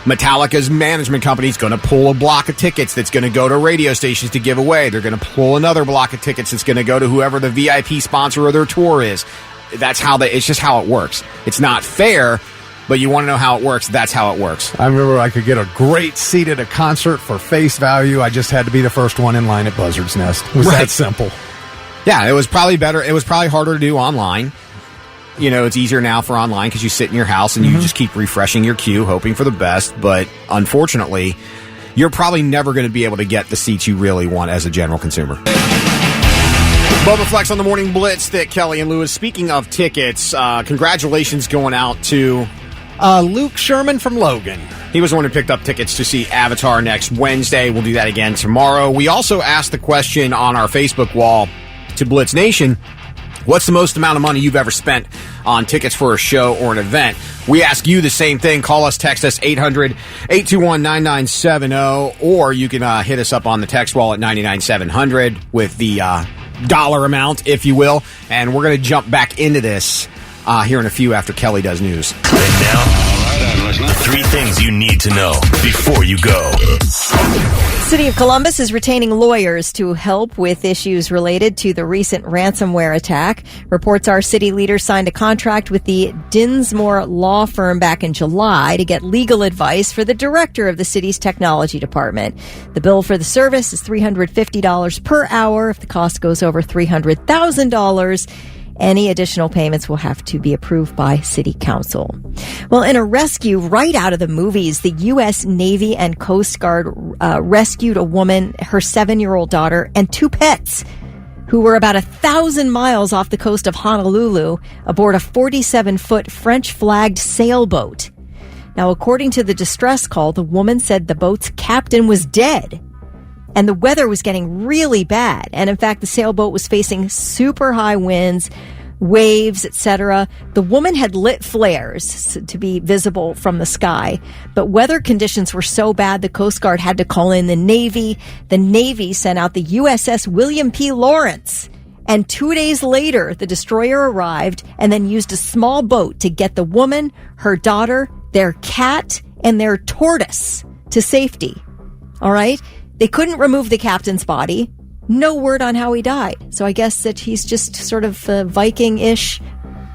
Metallica's management company is going to pull a block of tickets that's going to go to radio stations to give away. They're going to pull another block of tickets that's going to go to whoever the VIP sponsor of their tour is. That's how it's just how it works. It's not fair, but you want to know how it works. That's how it works. I remember I could get a great seat at a concert for face value. I just had to be the first one in line at Buzzard's Nest. It was that simple. Yeah, it was probably better. It was probably harder to do online. You know, it's easier now for online because you sit in your house and you just keep refreshing your queue, hoping for the best. But unfortunately, you're probably never going to be able to get the seats you really want as a general consumer. Bubba Flex on the Morning Blitz, Thick, Kelly, and Lewis. Speaking of tickets, congratulations going out to Luke Sherman from Logan. He was the one who picked up tickets to see Avatar next Wednesday. We'll do that again tomorrow. We also asked the question on our Facebook wall to Blitz Nation, what's the most amount of money you've ever spent on tickets for a show or an event? We ask you the same thing. Call us, text us, 800-821-9970, or you can hit us up on the text wall at 99700 with the dollar amount, if you will. And we're going to jump back into this here in a few after Kelly does news. And now, all right, listener. 3 things you need to know before you go. City of Columbus is retaining lawyers to help with issues related to the recent ransomware attack. Reports are city leaders signed a contract with the Dinsmore law firm back in July to get legal advice for the director of the city's technology department. The bill for the service is $350 per hour. If the cost goes over $300,000, any additional payments will have to be approved by City Council. Well, in a rescue right out of the movies, the U.S. Navy and Coast Guard rescued a woman, her 7-year-old daughter, and 2 pets who were about 1,000 miles off the coast of Honolulu aboard a 47-foot French-flagged sailboat. Now, according to the distress call, the woman said the boat's captain was dead. And the weather was getting really bad. And in fact, the sailboat was facing super high winds, waves, etc. The woman had lit flares to be visible from the sky. But weather conditions were so bad, the Coast Guard had to call in the Navy. The Navy sent out the USS William P. Lawrence. And 2 days later, the destroyer arrived and then used a small boat to get the woman, her daughter, their cat, and their tortoise to safety. All right? They couldn't remove the captain's body. No word on how he died. So I guess that he's just sort of a Viking-ish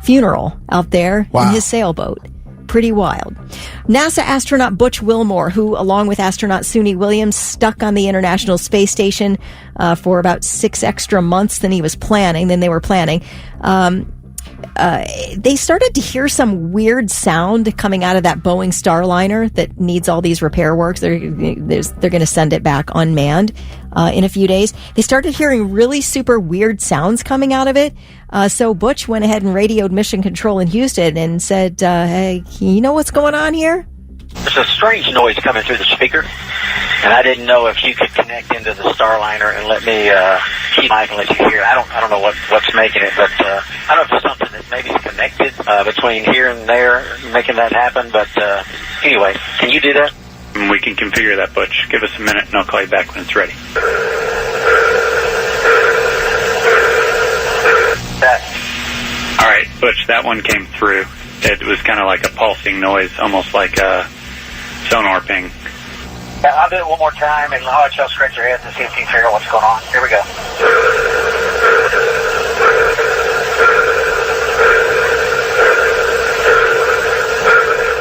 funeral out there in his sailboat. Pretty wild. NASA astronaut Butch Wilmore, who, along with astronaut Suni Williams, stuck on the International Space Station for about 6 extra months than they were planning. They started to hear some weird sound coming out of that Boeing Starliner that needs all these repair works. They're going to send it back unmanned in a few days. They started hearing really super weird sounds coming out of it. So Butch went ahead and radioed Mission Control in Houston and said, hey, you know what's going on here? There's a strange noise coming through the speaker, and I didn't know if you could connect into the Starliner and let me keep mic and let you hear it. I don't know what's making it, but I don't know if it's something that maybe is connected between here and there, making that happen. But anyway, can you do that? We can configure that, Butch. Give us a minute, and I'll call you back when it's ready. All right, Butch, that one came through. It was kind of like a pulsing noise, almost like a sonar ping. Yeah, I'll do it one more time, and I'll let y'all scratch your heads and see if you can figure out what's going on. Here we go.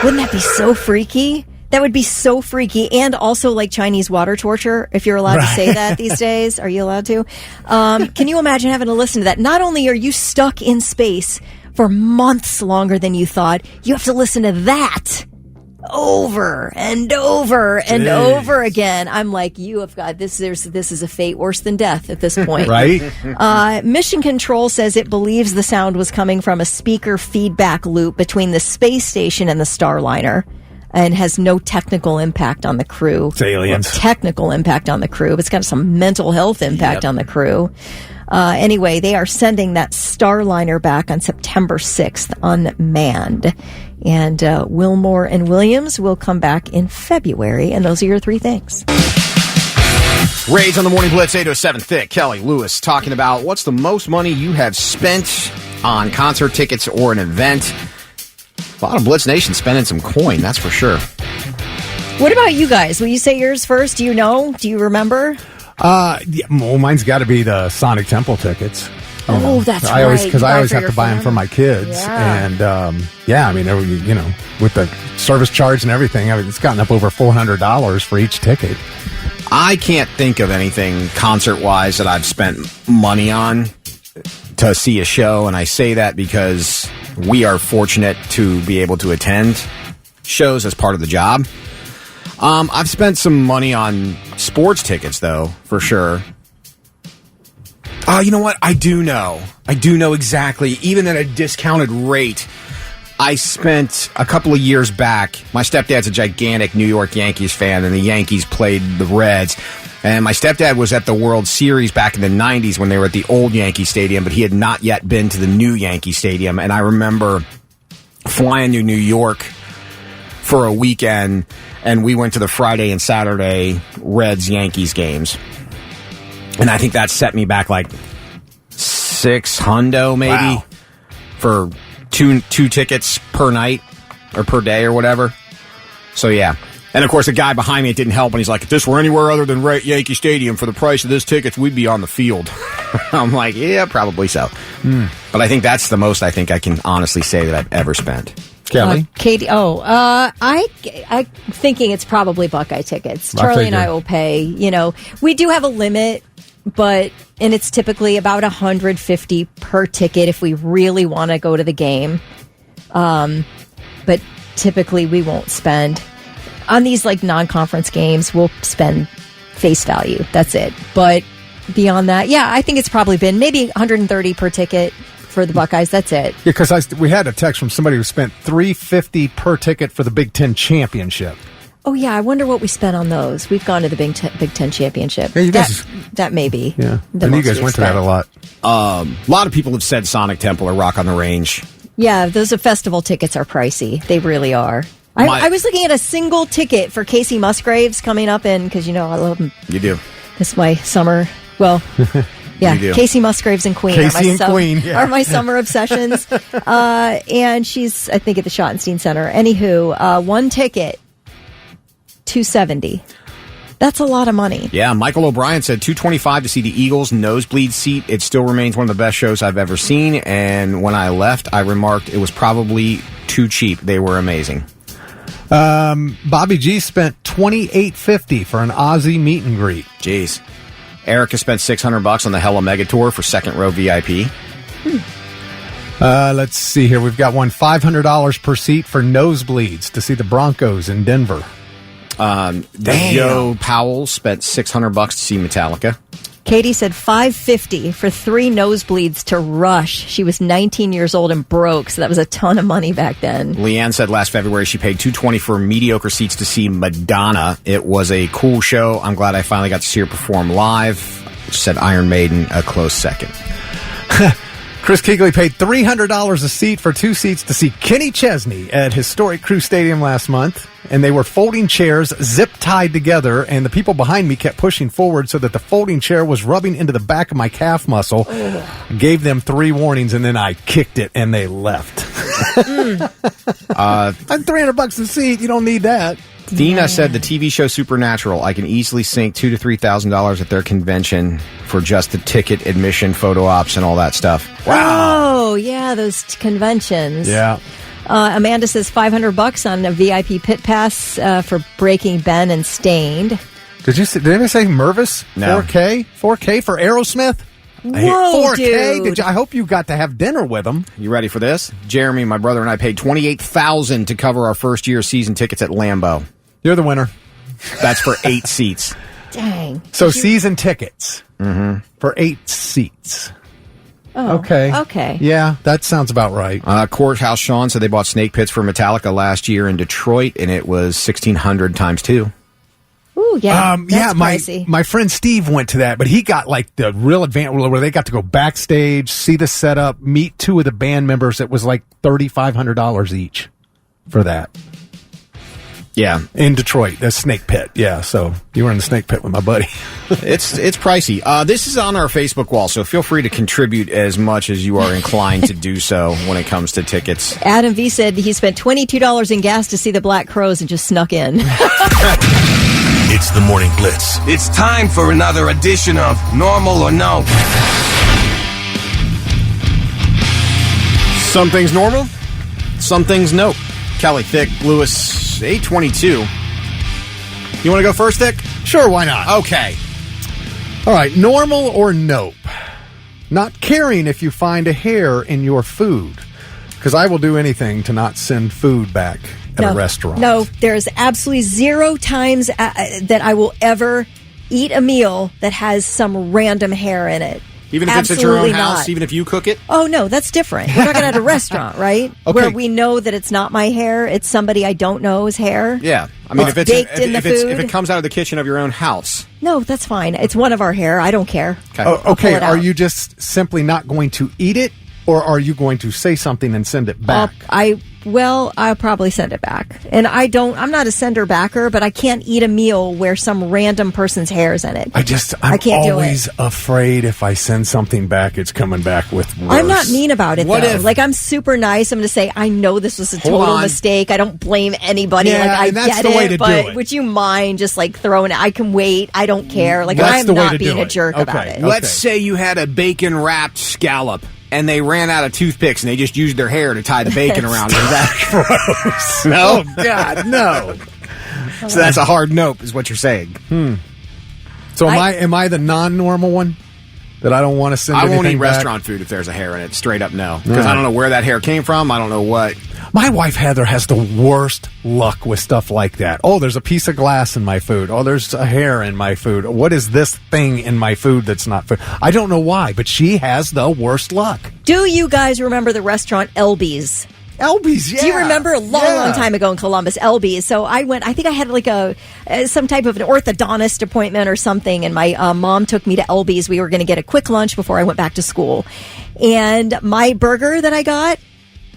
Wouldn't that be so freaky? That would be so freaky, and also like Chinese water torture, if you're allowed to say that these days. Are you allowed to? Can you imagine having to listen to that? Not only are you stuck in space for months longer than you thought, you have to listen to that. over and over and over again. I'm like, you have got this. This is a fate worse than death at this point. Right? Mission Control says it believes the sound was coming from a speaker feedback loop between the space station and the Starliner, and has no technical impact on the crew. It's aliens. Technical impact on the crew. But it's got some mental health impact on the crew. Anyway, they are sending that Starliner back on September 6th unmanned. And Wilmore and Williams will come back in February. And those are your three things. Rage on the Morning Blitz, 807 Thick. Kelly Lewis talking about what's the most money you have spent on concert tickets or an event. A lot of Blitz Nation spending some coin, that's for sure. What about you guys? Will you say yours first? Do you know? Do you remember? Yeah, well, mine's got to be the Sonic Temple tickets. That's I always, right. because I always have your to buy them for my kids. Yeah. And, I mean, with the service charge and everything, I mean, it's gotten up over $400 for each ticket. I can't think of anything concert-wise that I've spent money on to see a show, and I say that because we are fortunate to be able to attend shows as part of the job. I've spent some money on sports tickets, though, for sure. You know what? I do know exactly, even at a discounted rate. I spent a couple of years back, my stepdad's a gigantic New York Yankees fan, and the Yankees played the Reds. And my stepdad was at the World Series back in the 90s when they were at the old Yankee Stadium, but he had not yet been to the new Yankee Stadium. And I remember flying to New York for a weekend, and we went to the Friday and Saturday Reds-Yankees games. And I think that set me back like $600 maybe for two tickets per night or per day or whatever. So, yeah. And, of course, the guy behind me, it didn't help. And he's like, if this were anywhere other than Yankee Stadium for the price of this tickets, we'd be on the field. I'm like, yeah, probably so. But I think that's the most I think I can honestly say that I've ever spent. Kelly? Katie, I'm thinking it's probably Buckeye tickets. Charlie and I will pay. We do have a limit, and it's typically about $150 per ticket if we really want to go to the game. But typically we won't spend. On these like non-conference games, we'll spend face value. That's it. But beyond that, I think it's probably been maybe $130 per ticket for the Buckeyes. That's it. Yeah, because we had a text from somebody who spent $350 per ticket for the Big Ten championship. Oh yeah, I wonder what we spent on those. We've gone to the Big Ten championship. Yeah, you guys, that may be. Yeah, and you guys went to that a lot. A lot of people have said Sonic Temple or Rock on the Range. Yeah, those festival tickets are pricey. They really are. I was looking at a single ticket for Casey Musgraves coming up because I love him. You do. This is my summer. Well, yeah, Casey Musgraves and Queen are my summer obsessions. And she's, I think, at the Schottenstein Center. Anywho, one ticket, $270. That's a lot of money. Yeah, Michael O'Brien said $225 to see the Eagles nosebleed seat. It still remains one of the best shows I've ever seen. And when I left, I remarked it was probably too cheap. They were amazing. Bobby G spent $28.50 for an Aussie meet and greet. Jeez. Erica spent $600 on the Hella Mega Tour for second row VIP. Let's see here. We've got one $500 per seat for nosebleeds to see the Broncos in Denver. Joe Powell spent $600 to see Metallica. Katie said $550 for 3 nosebleeds to Rush. She was 19 years old and broke, so that was a ton of money back then. Leanne said last February she paid $220 for mediocre seats to see Madonna. It was a cool show. I'm glad I finally got to see her perform live. She said Iron Maiden a close second. Chris Keegley paid $300 a seat for 2 seats to see Kenny Chesney at historic Crew Stadium last month. And they were folding chairs zip-tied together, and the people behind me kept pushing forward so that the folding chair was rubbing into the back of my calf muscle. Gave them 3 warnings, and then I kicked it, and they left. I'm $300 a seat. You don't need that. Dina said the TV show Supernatural, I can easily sink $2,000 to $3,000 at their convention for just the ticket, admission, photo ops, and all that stuff. Wow. Oh, yeah, those conventions. Yeah. Amanda says $500 on a VIP pit pass for Breaking Ben and Stained. Did anybody say Mervis? No. 4K for Aerosmith? Whoa, 4K? dude. I hope you got to have dinner with them. You ready for this? Jeremy, my brother, and I paid $28,000 to cover our first year season tickets at Lambeau. You're the winner. That's for 8 seats. Dang. So season tickets for 8 seats. Oh, okay. Yeah, that sounds about right. Courthouse Sean said they bought snake pits for Metallica last year in Detroit, and it was 1,600 times 2. Ooh, yeah. That's my pricey. my friend Steve went to that, but he got like the real advanced where they got to go backstage, see the setup, meet 2 of the band members. It was like $3,500 each for that. Yeah, in Detroit, the snake pit. Yeah, so you were in the snake pit with my buddy. It's pricey. This is on our Facebook wall, so feel free to contribute as much as you are inclined to do so when it comes to tickets. Adam V said he spent $22 in gas to see the Black Crowes and just snuck in. It's the Morning Blitz. It's time for another edition of Normal or No. Some things normal, some things nope. Kelly Thick, Lewis, 822. You want to go first, Thick? Sure, why not? Okay. All right, normal or nope? Not caring if you find a hair in your food. Because I will do anything to not send food back at a restaurant. No, there's absolutely 0 times that I will ever eat a meal that has some random hair in it. Even if it's at your own house, even if you cook it? Oh, no, that's different. We're talking at a restaurant, right? Okay. Where we know that it's not my hair, it's somebody I don't know's hair. Yeah. I mean, if baked in the food. If it comes out of the kitchen of your own house. No, that's fine. It's one of our hair. I don't care. Okay. Okay, are you just simply not going to eat it, or are you going to say something and send it back? I'll probably send it back. And I'm not a sender backer, but I can't eat a meal where some random person's hair is in it. I'm can't always afraid if I send something back, it's coming back with worse. I'm not mean about it, What though. if- Like, I'm super nice. I'm going to say, I know this was a total mistake. I don't blame anybody. Yeah, like, I and that's get the way it, to do but it. would you mind just, like, throwing it? I can wait. I don't care. Like, That's I'm the way not to being do a it. jerk Okay. about it. Let's say you had a bacon-wrapped scallop, and they ran out of toothpicks, and they just used their hair to tie the bacon around. Is that gross? No? Oh, God, no. So that's a hard nope, is what you're saying. So am I the non-normal one? That I don't want to send I won't anything eat back? restaurant food if there's a hair in it. Straight up no. Because I don't know where that hair came from. I don't know what. My wife, Heather, has the worst luck with stuff like that. Oh, there's a piece of glass in my food. Oh, there's a hair in my food. What is this thing in my food that's not food? I don't know why, but she has the worst luck. Do you guys remember the restaurant Elby's? Elby's, yeah. Do you remember a long time ago in Columbus, Elby's? So I went, I think I had like some type of an orthodontist appointment or something, and my mom took me to Elby's. We were going to get a quick lunch before I went back to school. And my burger that I got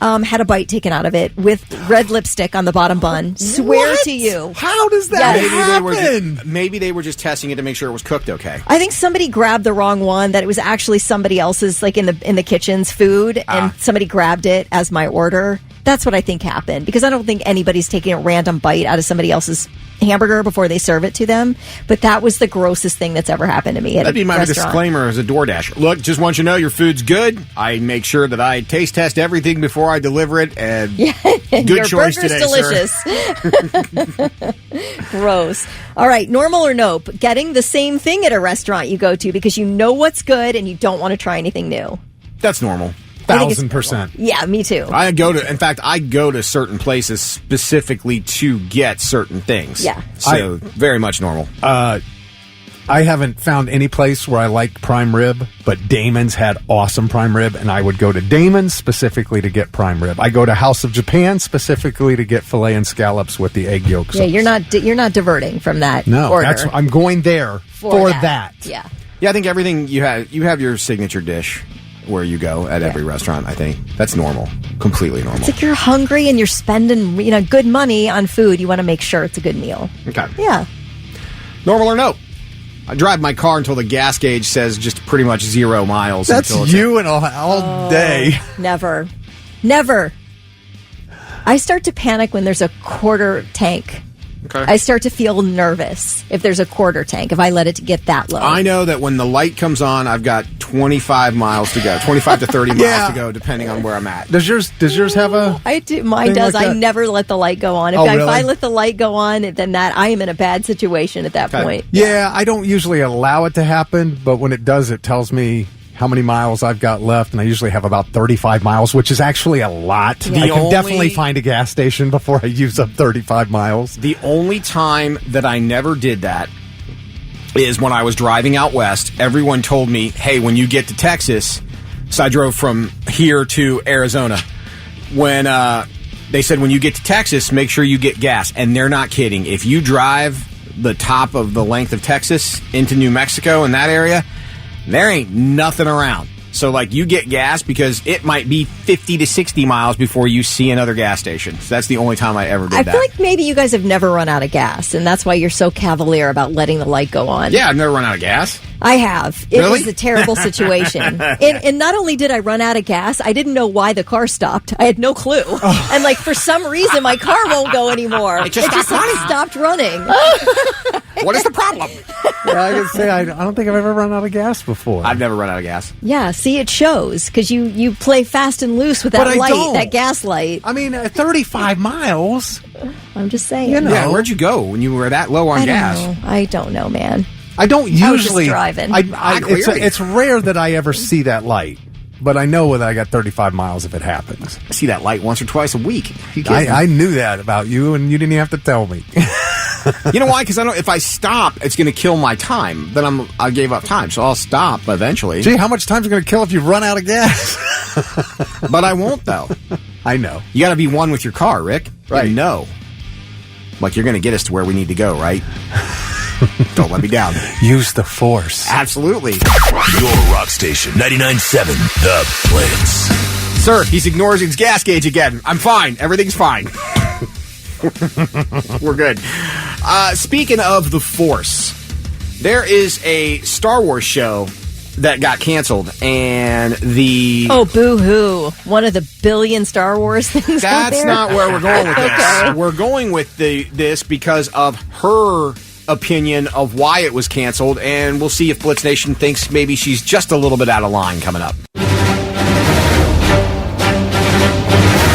had a bite taken out of it with red lipstick on the bottom bun. Swear What? to you. How does that happen? Maybe they were just testing it to make sure it was cooked okay. I think somebody grabbed the wrong one, that it was actually somebody else's, like in the kitchen's food, and somebody grabbed it as my order. That's what I think happened, because I don't think anybody's taking a random bite out of somebody else's hamburger before they serve it to them. But that was the grossest thing that's ever happened to me at That'd be a my restaurant. disclaimer as a DoorDasher. Look, just want you to know your food's good. I make sure that I taste test everything before I deliver it, and good Your choice burger's today, delicious. Gross. All right, normal or nope? Getting the same thing at a restaurant you go to because you know what's good and you don't want to try anything new. That's normal. 1,000%. Yeah, me too. I go to certain places specifically to get certain things. Yeah. So very much normal. I haven't found any place where I like prime rib, but Damon's had awesome prime rib, and I would go to Damon's specifically to get prime rib. I go to House of Japan specifically to get filet and scallops with the egg yolk sauce. Yeah, you're not diverting from that No, order. I'm going there for that. Yeah. Yeah, I think everything you have your signature dish where you go at every restaurant. I think that's normal, completely normal. It's like you're hungry and you're spending good money on food. You want to make sure it's a good meal. Okay. Yeah. Normal or no? I drive my car until the gas gauge says just pretty much 0 miles. That's until it's you and all day. Never. I start to panic when there's a quarter tank. Okay. I start to feel nervous if there's a quarter tank, if I let it get that low. I know that when the light comes on, I've got 25 miles to go, 25 to 30 miles to go, depending on where I'm at. Does yours have a? I do. Mine thing does. like I that? never let the light go on. If Really? I let the light go on, then I am in a bad situation at that point. Yeah, I don't usually allow it to happen, but when it does, it tells me how many miles I've got left, and I usually have about 35 miles, which is actually a lot. I can definitely find a gas station before I use up 35 miles. The only time that I never did that is when I was driving out west. Everyone told me, hey, when you get to Texas, so I drove from here to Arizona, when they said when you get to Texas, make sure you get gas. And they're not kidding. If you drive the top of the length of Texas into New Mexico in that area, there ain't nothing around. So, like, you get gas because it might be 50 to 60 miles before you see another gas station. So that's the only time I ever did that. I feel like maybe you guys have never run out of gas, and that's why you're so cavalier about letting the light go on. Yeah, I've never run out of gas. I have. It Really? was a terrible situation. And not only did I run out of gas, I didn't know why the car stopped. I had no clue. Oh. And, like, for some reason, my car won't go anymore. It just stopped running. What is the problem? Yeah, I can say I don't think I've ever run out of gas before. I've never run out of gas. Yeah, see, it shows, because you play fast and loose with that But I light, don't. that gas light. I mean, 35 miles. I'm just saying. You know. Yeah, where'd you go when you were that low on gas? I don't know, man. I don't usually. I was just driving. It's rare that I ever see that light, but I know that I got 35 miles if it happens. I see that light once or twice a week. I knew that about you, and you didn't even have to tell me. You know why? Because if I stop, it's going to kill my time. Then I gave up time, so I'll stop eventually. Gee, how much time's it going to kill if you run out of gas? But I won't, though. I know. You got to be one with your car, Rick. Right. And know. Like, you're going to get us to where we need to go, right? Don't let me down. Use the force. Absolutely. Your rock station, 99.7 The Blitz. Sir, he's ignoring his gas gauge again. I'm fine. Everything's fine. We're good. Speaking of the Force, there is a Star Wars show that got canceled, and Oh, boo-hoo. One of the billion Star Wars things out That's there? not where we're going with this. Okay. We're going with this because of her opinion of why it was canceled, and we'll see if Blitz Nation thinks maybe she's just a little bit out of line coming up.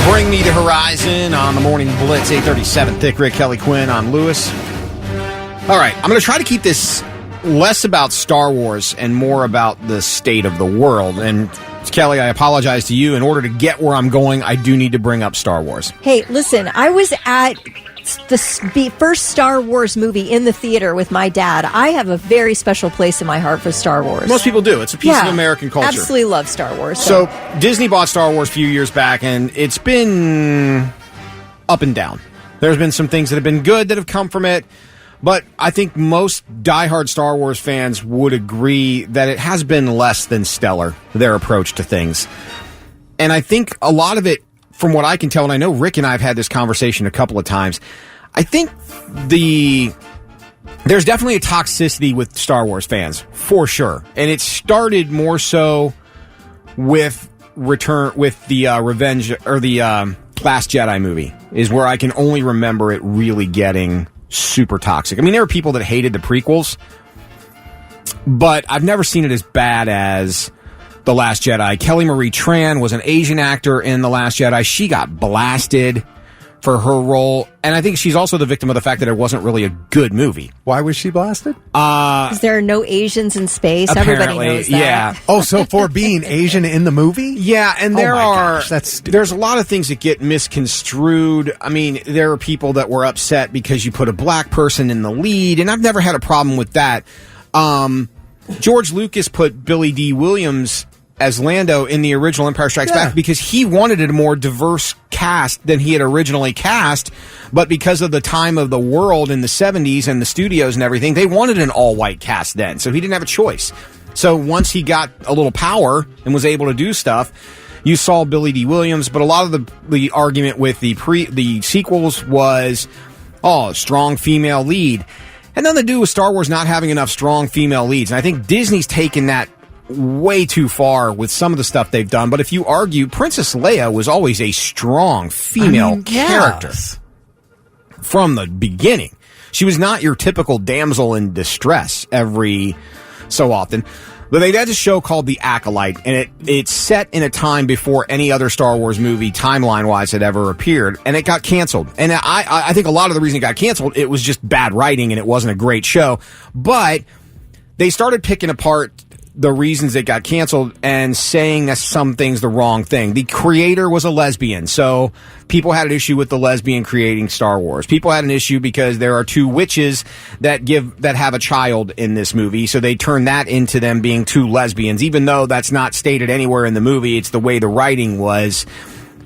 Bring me the horizon on the Morning Blitz, 8:37. Thick Rick, Kelly Quinn, I'm Lewis. All right, I'm going to try to keep this less about Star Wars and more about the state of the world. And Kelly, I apologize to you. In order to get where I'm going, I do need to bring up Star Wars. Hey, listen, I was at the first Star Wars movie in the theater with my dad. I have a very special place in my heart for Star Wars. Most people do. It's a piece of American culture. Absolutely love Star Wars. So Disney bought Star Wars a few years back, and it's been up and down. There's been some things that have been good that have come from it, but I think most diehard Star Wars fans would agree that it has been less than stellar, their approach to things. And I think a lot of it, from what I can tell, and I know Rick and I have had this conversation a couple of times, I think there's definitely a toxicity with Star Wars fans, for sure. And it started more so with the Revenge, or the Last Jedi movie, is where I can only remember it really getting super toxic. I mean, there are people that hated the prequels, but I've never seen it as bad as The Last Jedi. Kelly Marie Tran was an Asian actor in The Last Jedi. She got blasted for her role, and I think she's also the victim of the fact that it wasn't really a good movie. Why was she blasted? Because there are no Asians in space. Everybody knows that. Yeah. Oh, so for being Asian in the movie? Yeah, and that's there's a lot of things that get misconstrued. I mean, there are people that were upset because you put a black person in the lead, and I've never had a problem with that. George Lucas put Billy D. Williams as Lando in the original Empire Strikes Back because he wanted a more diverse cast than he had originally cast, but because of the time of the world in the 70s and the studios and everything, they wanted an all-white cast then, so he didn't have a choice. So once he got a little power and was able to do stuff, you saw Billy D. Williams, but a lot of the argument with the sequels was, strong female lead. And nothing to do with Star Wars not having enough strong female leads. And I think Disney's taken that way too far with some of the stuff they've done. But if you argue, Princess Leia was always a strong female character from the beginning. She was not your typical damsel in distress every so often. But they had a show called The Acolyte, and it's set in a time before any other Star Wars movie, timeline-wise, had ever appeared, and it got canceled. And I think a lot of the reason it got canceled, it was just bad writing, and it wasn't a great show. But they started picking apart the reasons it got canceled and saying that some things the wrong thing. The creator was a lesbian, so people had an issue with the lesbian creating Star Wars. People had an issue because there are two witches that have a child in this movie, so they turn that into them being two lesbians, even though that's not stated anywhere in the movie. It's the way the writing was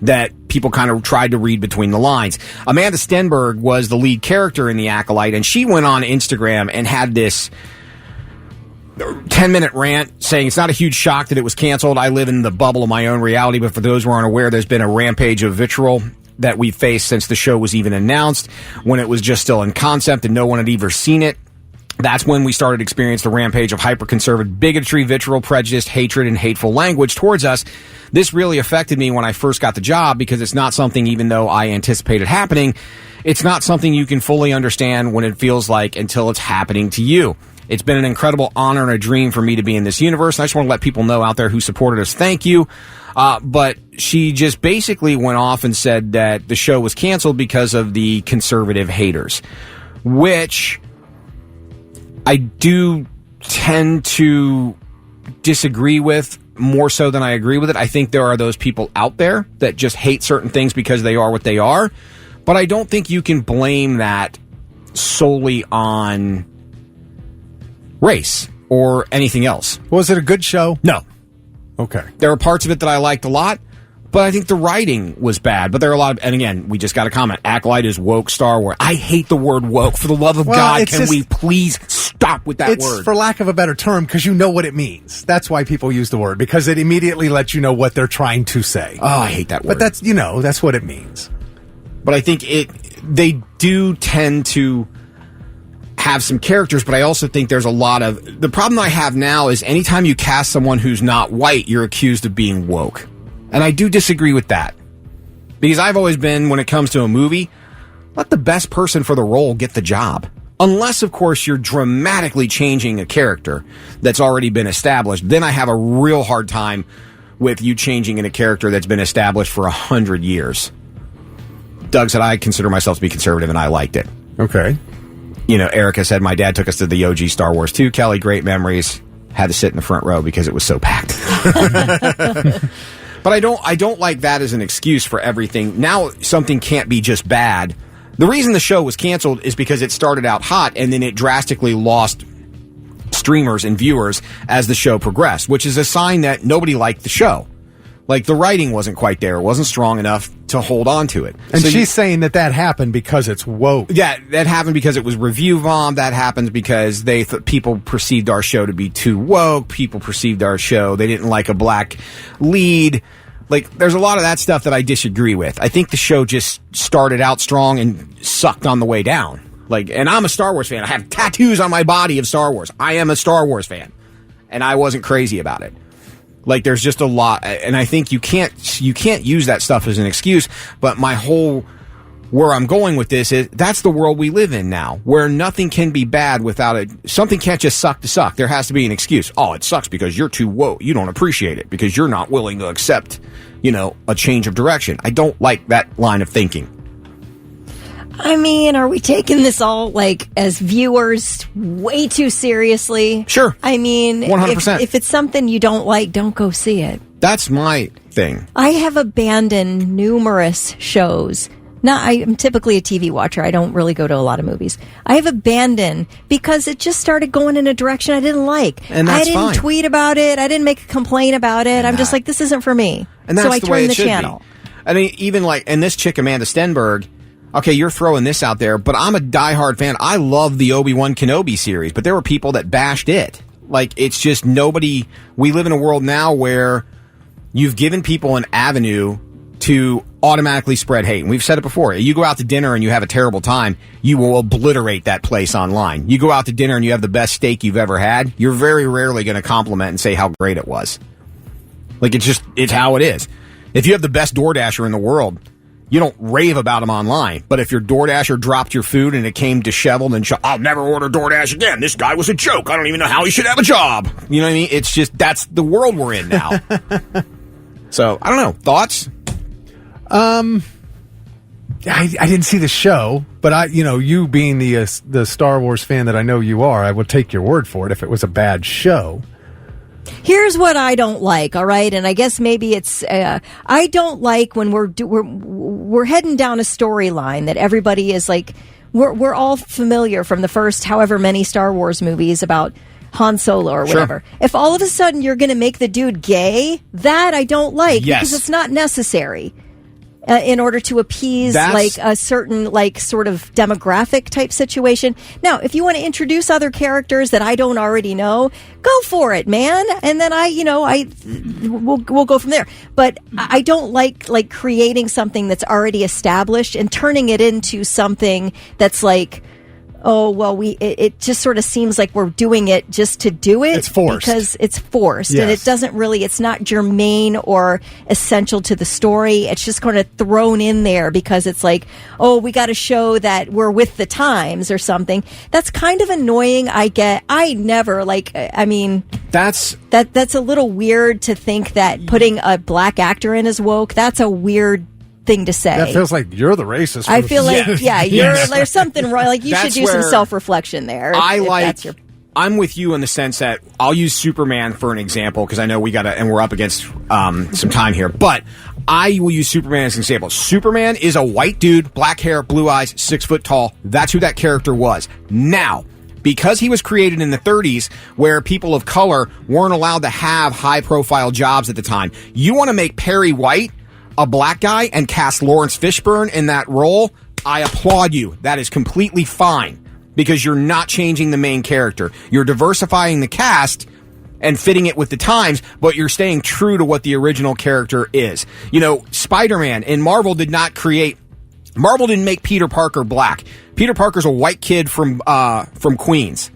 that people kind of tried to read between the lines. Amanda Stenberg was the lead character in The Acolyte, and she went on Instagram and had this 10-minute rant saying it's not a huge shock that it was canceled. I live in the bubble of my own reality, but for those who aren't aware, there's been a rampage of vitriol that we've faced since the show was even announced, when it was just still in concept and no one had ever seen it. That's when we started to experience the rampage of hyper-conservative bigotry, vitriol, prejudice, hatred, and hateful language towards us. This really affected me when I first got the job because it's not something, even though I anticipated happening, it's not something you can fully understand when it feels like until it's happening to you. It's been an incredible honor and a dream for me to be in this universe. I just want to let people know out there who supported us, thank you. But she just basically went off and said that the show was canceled because of the conservative haters, which I do tend to disagree with more so than I agree with it. I think there are those people out there that just hate certain things because they are what they are. But I don't think you can blame that solely on race or anything else. Was it a good show? No. Okay. There are parts of it that I liked a lot, but I think the writing was bad. But there are a lot of, and again, we just got a comment. Acolyte is woke Star Wars. I hate the word woke. For the love of God, can we please stop with that it's word? It's for lack of a better term because you know what it means. That's why people use the word, because it immediately lets you know what they're trying to say. Oh, I hate that word. But that's, that's what it means. But I think they do tend to have some characters, but I also think there's a lot of... The problem I have now is anytime you cast someone who's not white, you're accused of being woke. And I do disagree with that. Because I've always been, when it comes to a movie, let the best person for the role get the job. Unless, of course, you're dramatically changing a character that's already been established. Then I have a real hard time with you changing in a character that's been established for 100 years. Doug said, I consider myself to be conservative, and I liked it. Okay. Erica said, my dad took us to the OG Star Wars 2. Kelly, great memories. Had to sit in the front row because it was so packed. But I don't like that as an excuse for everything. Now something can't be just bad. The reason the show was canceled is because it started out hot and then it drastically lost streamers and viewers as the show progressed, which is a sign that nobody liked the show. Like, the writing wasn't quite there. It wasn't strong enough to hold on to it. And so she's saying that happened because it's woke. Yeah, that happened because it was review bomb. That happens because people perceived our show to be too woke. People perceived our show. They didn't like a black lead. Like, there's a lot of that stuff that I disagree with. I think the show just started out strong and sucked on the way down. Like, and I'm a Star Wars fan. I have tattoos on my body of Star Wars. I am a Star Wars fan. And I wasn't crazy about it. Like, there's just a lot, and I think you can't use that stuff as an excuse, but where I'm going with this is, that's the world we live in now, where nothing can be bad without it. Something can't just suck to suck. There has to be an excuse. Oh, it sucks because you're too woke. You don't appreciate it because you're not willing to accept, a change of direction. I don't like that line of thinking. I mean, are we taking this all, as viewers, way too seriously? Sure. I mean, 100%. If it's something you don't like, don't go see it. That's my thing. I have abandoned numerous shows. I'm typically a TV watcher. I don't really go to a lot of movies. I have abandoned because it just started going in a direction I didn't like. And that's I didn't fine. tweet about it. I didn't make a complaint about it. I'm just like, this isn't for me. And that's so I the way turned it the should channel. Be. I mean, even and this chick, Amanda Stenberg, okay, you're throwing this out there, but I'm a diehard fan. I love the Obi-Wan Kenobi series, but there were people that bashed it. Like, it's just nobody... We live in a world now where you've given people an avenue to automatically spread hate. And we've said it before. You go out to dinner and you have a terrible time, you will obliterate that place online. You go out to dinner and you have the best steak you've ever had, you're very rarely going to compliment and say how great it was. Like, it's how it is. If you have the best DoorDasher in the world, you don't rave about them online. But if your DoorDasher dropped your food and it came disheveled and I'll never order DoorDash again. This guy was a joke. I don't even know how he should have a job. You know what I mean? It's just, that's the world we're in now. So, I don't know. Thoughts? I didn't see the show, but you being the Star Wars fan that I know you are, I would take your word for it if it was a bad show. Here's what I don't like, all right? And I guess maybe it's I don't like when we're heading down a storyline that everybody is like we're all familiar from the first however many Star Wars movies about Han Solo or whatever. Sure. If all of a sudden you're going to make the dude gay, that I don't like because it's not necessary. In order to appease like a certain like sort of demographic type situation. Now, if you want to introduce other characters that I don't already know, go for it, man. And then we'll go from there. But I don't like creating something that's already established and turning it into something that's like, oh, well, it just sort of seems like we're doing it just to do it. It's forced. Because it's forced. Yes. And it doesn't really, it's not germane or essential to the story. It's just kind of thrown in there because it's like, oh, we got to show that we're with the times or something. That's kind of annoying. I never, that's a little weird to think that putting a black actor in is woke. That's a weird thing to say. That feels like you're the racist. I feel like, there's something wrong. Like you should do some self-reflection there. I'm with you in the sense that I'll use Superman for an example because I know we're up against some time here. But I will use Superman as an example. Superman is a white dude, black hair, blue eyes, 6 foot tall. That's who that character was. Now, because he was created in the 30s where people of color weren't allowed to have high-profile jobs at the time, you want to make Perry White a black guy and cast Lawrence Fishburne in that role, I applaud you. That is completely fine because you're not changing the main character. You're diversifying the cast and fitting it with the times, but you're staying true to what the original character is. You know, Spider-Man in Marvel didn't make Peter Parker black. Peter Parker's a white kid from Queens.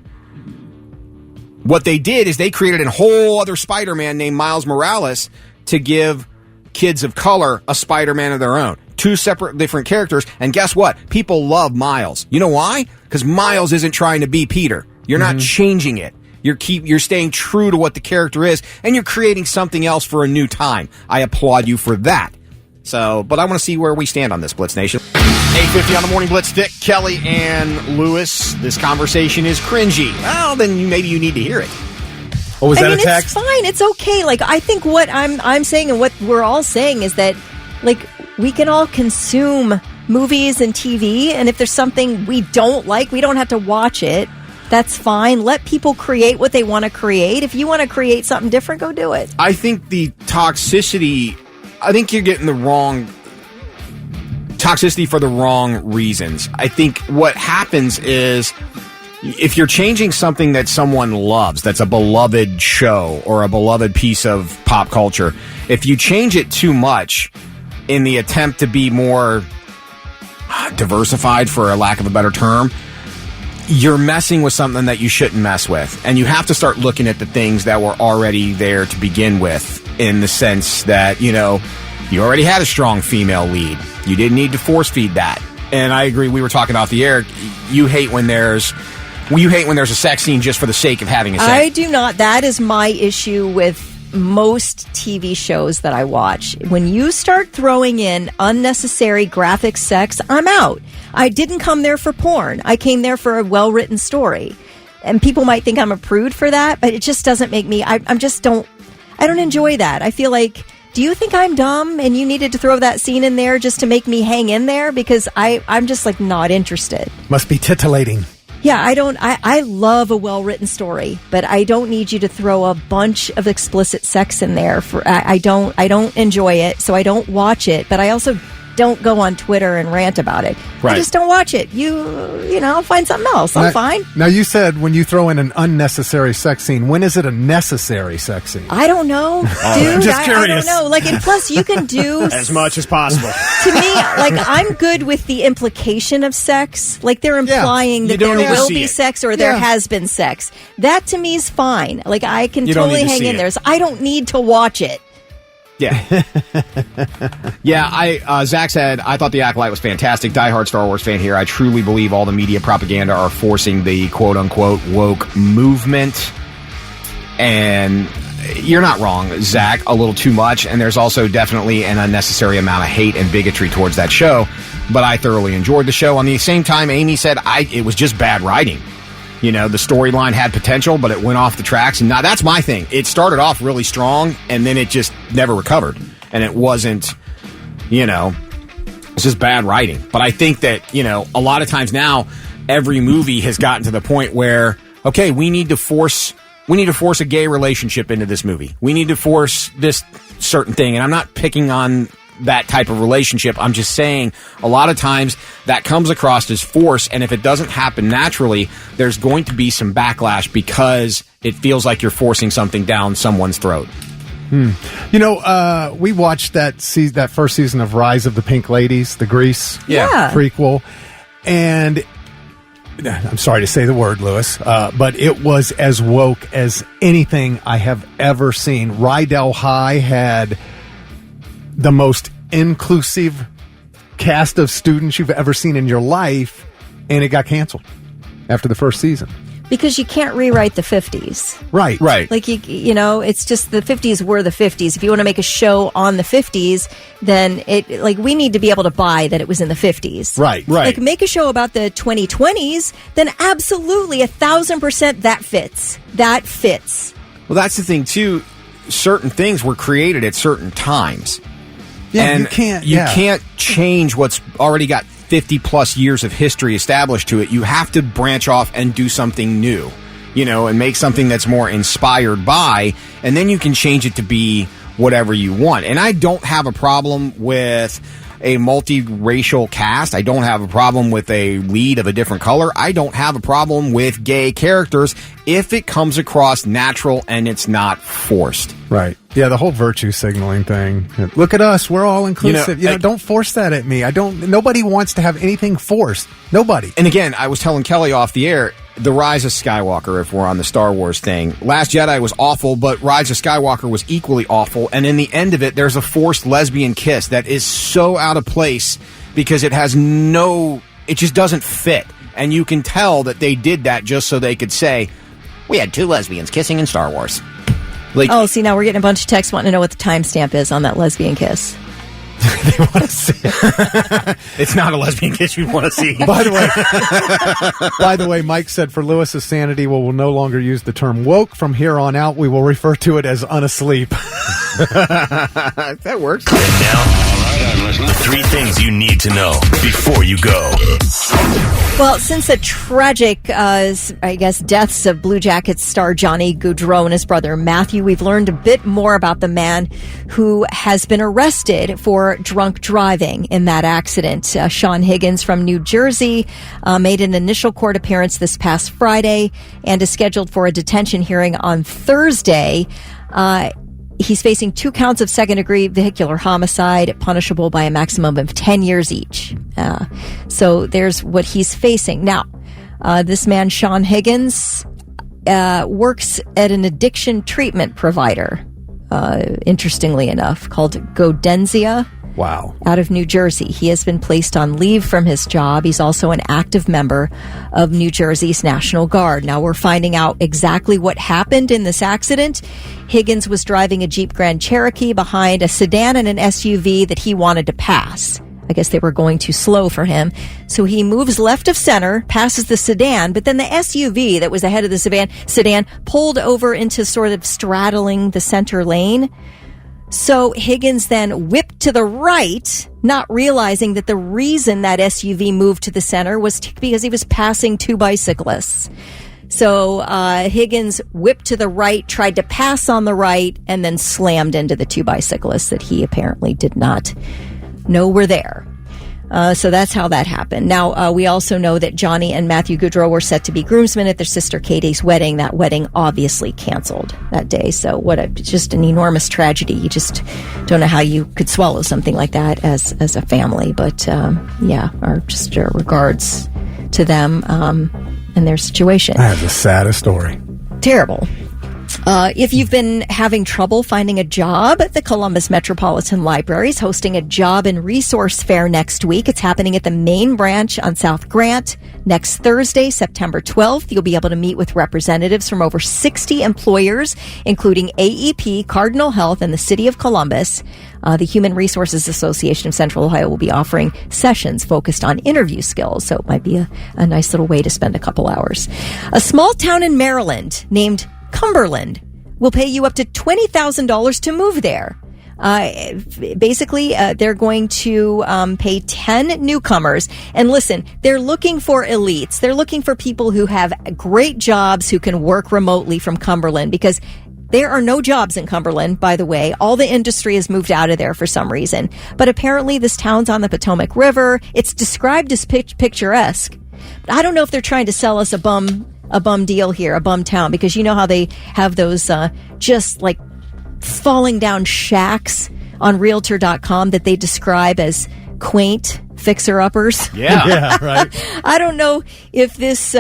What they did is they created a whole other Spider-Man named Miles Morales to give kids of color a Spider-Man of their own. 2 separate different characters. And guess what? People love Miles. You know why? Because Miles isn't trying to be Peter. You're not changing it. You're staying true to what the character is, and you're creating something else for a new time. I applaud you for that. So, but I want to see where we stand on this, Blitz Nation. 8:50 on the Morning Blitz. Dick, Kelly, and Lewis. This conversation is cringy. Well, then maybe you need to hear it. Oh, was that a text? It's fine. It's okay. Like, I think what I'm saying and what we're all saying is that, like, we can all consume movies and TV, and if there's something we don't like, we don't have to watch it. That's fine. Let people create what they want to create. If you want to create something different, go do it. I think the toxicity, I think you're getting the wrong toxicity for the wrong reasons. I think what happens is, if you're changing something that someone loves, that's a beloved show or a beloved piece of pop culture, if you change it too much in the attempt to be more diversified, for a lack of a better term, you're messing with something that you shouldn't mess with. And you have to start looking at the things that were already there to begin with, in the sense that, you already had a strong female lead. You didn't need to force feed that. And I agree, we were talking off the air, you hate when there's a sex scene just for the sake of having a sex. I do not. That is my issue with most TV shows that I watch. When you start throwing in unnecessary graphic sex, I'm out. I didn't come there for porn. I came there for a well-written story. And people might think I'm a prude for that, but it just doesn't make me... I don't enjoy that. I feel like, do you think I'm dumb and you needed to throw that scene in there just to make me hang in there? Because I'm just, like, not interested. Must be titillating. Yeah, I love a well-written story, but I don't need you to throw a bunch of explicit sex in there. I don't enjoy it, so I don't watch it, but I also don't go on Twitter and rant about it. Right. I just don't watch it. I'll find something else. I'm fine. Now, you said when you throw in an unnecessary sex scene, when is it a necessary sex scene? I don't know, dude. I'm just curious. I don't know. Like, and plus, you can do as much as possible. To me, like, I'm good with the implication of sex. Like, they're implying that there will be sex or there has been sex. That to me is fine. Like, I can totally hang in there. So I don't need to watch it. Yeah. Zach said, I thought The Acolyte was fantastic. Diehard Star Wars fan here. I truly believe all the media propaganda are forcing the quote-unquote woke movement. And you're not wrong, Zach, a little too much. And there's also definitely an unnecessary amount of hate and bigotry towards that show. But I thoroughly enjoyed the show. On the same time, Amy said it was just bad writing. You know, the storyline had potential, but it went off the tracks. And now that's my thing. It started off really strong, and then it just never recovered. And it wasn't, you know, it's just bad writing. But I think that, you know, a lot of times now, every movie has gotten to the point where, okay, we need to force a gay relationship into this movie. We need to force this certain thing. And I'm not picking on that type of relationship. I'm just saying a lot of times that comes across as force, and if it doesn't happen naturally, there's going to be some backlash because it feels like you're forcing something down someone's throat. You know, we watched that first season of Rise of the Pink Ladies, the Grease prequel, and I'm sorry to say the word, Lewis, but it was as woke as anything I have ever seen. Rydell High had the most inclusive cast of students you've ever seen in your life, and it got canceled after the first season. Because you can't rewrite the 50s. Right. Like, you know, it's just the 50s were the 50s. If you want to make a show on the 50s, then we need to be able to buy that it was in the 50s. Right. Like, make a show about the 2020s, then absolutely 1,000% that fits. Well, that's the thing, too. Certain things were created at certain times. Yeah, and you can't change what's already got 50 plus years of history established to it. You have to branch off and do something new, you know, and make something that's more inspired by, and then you can change it to be whatever you want. And I don't have a problem with a multiracial cast. I don't have a problem with a lead of a different color. I don't have a problem with gay characters if it comes across natural and it's not forced. Right. Yeah, the whole virtue signaling thing. Look at us, we're all inclusive. You know, don't force that at me. Nobody wants to have anything forced. Nobody. And again, I was telling Kelly off the air, The Rise of Skywalker, if we're on the Star Wars thing. Last Jedi was awful, but Rise of Skywalker was equally awful. And in the end of it, there's a forced lesbian kiss that is so out of place because it just doesn't fit. And you can tell that they did that just so they could say, we had two lesbians kissing in Star Wars. See, now we're getting a bunch of texts wanting to know what the timestamp is on that lesbian kiss. They want to see it. It's not a lesbian kiss you want to see. By the way, Mike said for Lewis's sanity, we'll no longer use the term woke. From here on out, we will refer to it as unasleep. That works. And now, I'm listening. 3 things you need to know before you go. Well, since the tragic, deaths of Blue Jackets star Johnny Gaudreau and his brother Matthew, we've learned a bit more about the man who has been arrested for drunk driving in that accident. Sean Higgins from New Jersey made an initial court appearance this past Friday and is scheduled for a detention hearing on Thursday. He's facing 2 counts of second-degree vehicular homicide, punishable by a maximum of 10 years each. So there's what he's facing. Now, this man, Sean Higgins, works at an addiction treatment provider, interestingly enough, called Godenzia. Wow. Out of New Jersey. He has been placed on leave from his job. He's also an active member of New Jersey's National Guard. Now we're finding out exactly what happened in this accident. Higgins was driving a Jeep Grand Cherokee behind a sedan and an SUV that he wanted to pass. I guess they were going too slow for him. So he moves left of center, passes the sedan, but then the SUV that was ahead of the sedan pulled over into sort of straddling the center lane. So Higgins then whipped to the right, not realizing that the reason that SUV moved to the center was because he was passing 2 bicyclists. So Higgins whipped to the right, tried to pass on the right, and then slammed into the 2 bicyclists that he apparently did not know were there. So that's how that happened. Now, we also know that Johnny and Matthew Gaudreau were set to be groomsmen at their sister Katie's wedding. That wedding obviously canceled that day. So just an enormous tragedy. You just don't know how you could swallow something like that as a family. But, our regards to them and their situation. That's a sad story. Terrible. If you've been having trouble finding a job, the Columbus Metropolitan Library is hosting a job and resource fair next week. It's happening at the main branch on South Grant next Thursday, September 12th. You'll be able to meet with representatives from over 60 employers, including AEP, Cardinal Health, and the City of Columbus. The Human Resources Association of Central Ohio will be offering sessions focused on interview skills, so it might be a nice little way to spend a couple hours. A small town in Maryland named Cumberland will pay you up to $20,000 to move there. Basically, they're going to pay 10 newcomers. And listen, they're looking for elites. They're looking for people who have great jobs, who can work remotely from Cumberland, because there are no jobs in Cumberland, by the way. All the industry has moved out of there for some reason. But apparently this town's on the Potomac River. It's described as picturesque. But I don't know if they're trying to sell us a bum deal here, a bum town, because you know how they have those just like falling down shacks on Realtor.com that they describe as quaint fixer-uppers. Yeah, right. I don't know if this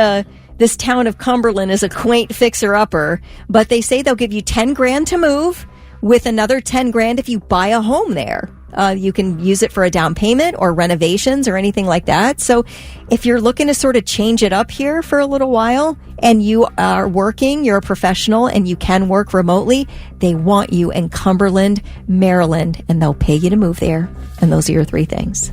town of Cumberland is a quaint fixer-upper, but they say they'll give you $10,000 to move, with another $10,000 if you buy a home there. You can use it for a down payment or renovations or anything like that. So if you're looking to sort of change it up here for a little while and you are working, you're a professional and you can work remotely, they want you in Cumberland, Maryland, and they'll pay you to move there. And those are your three things.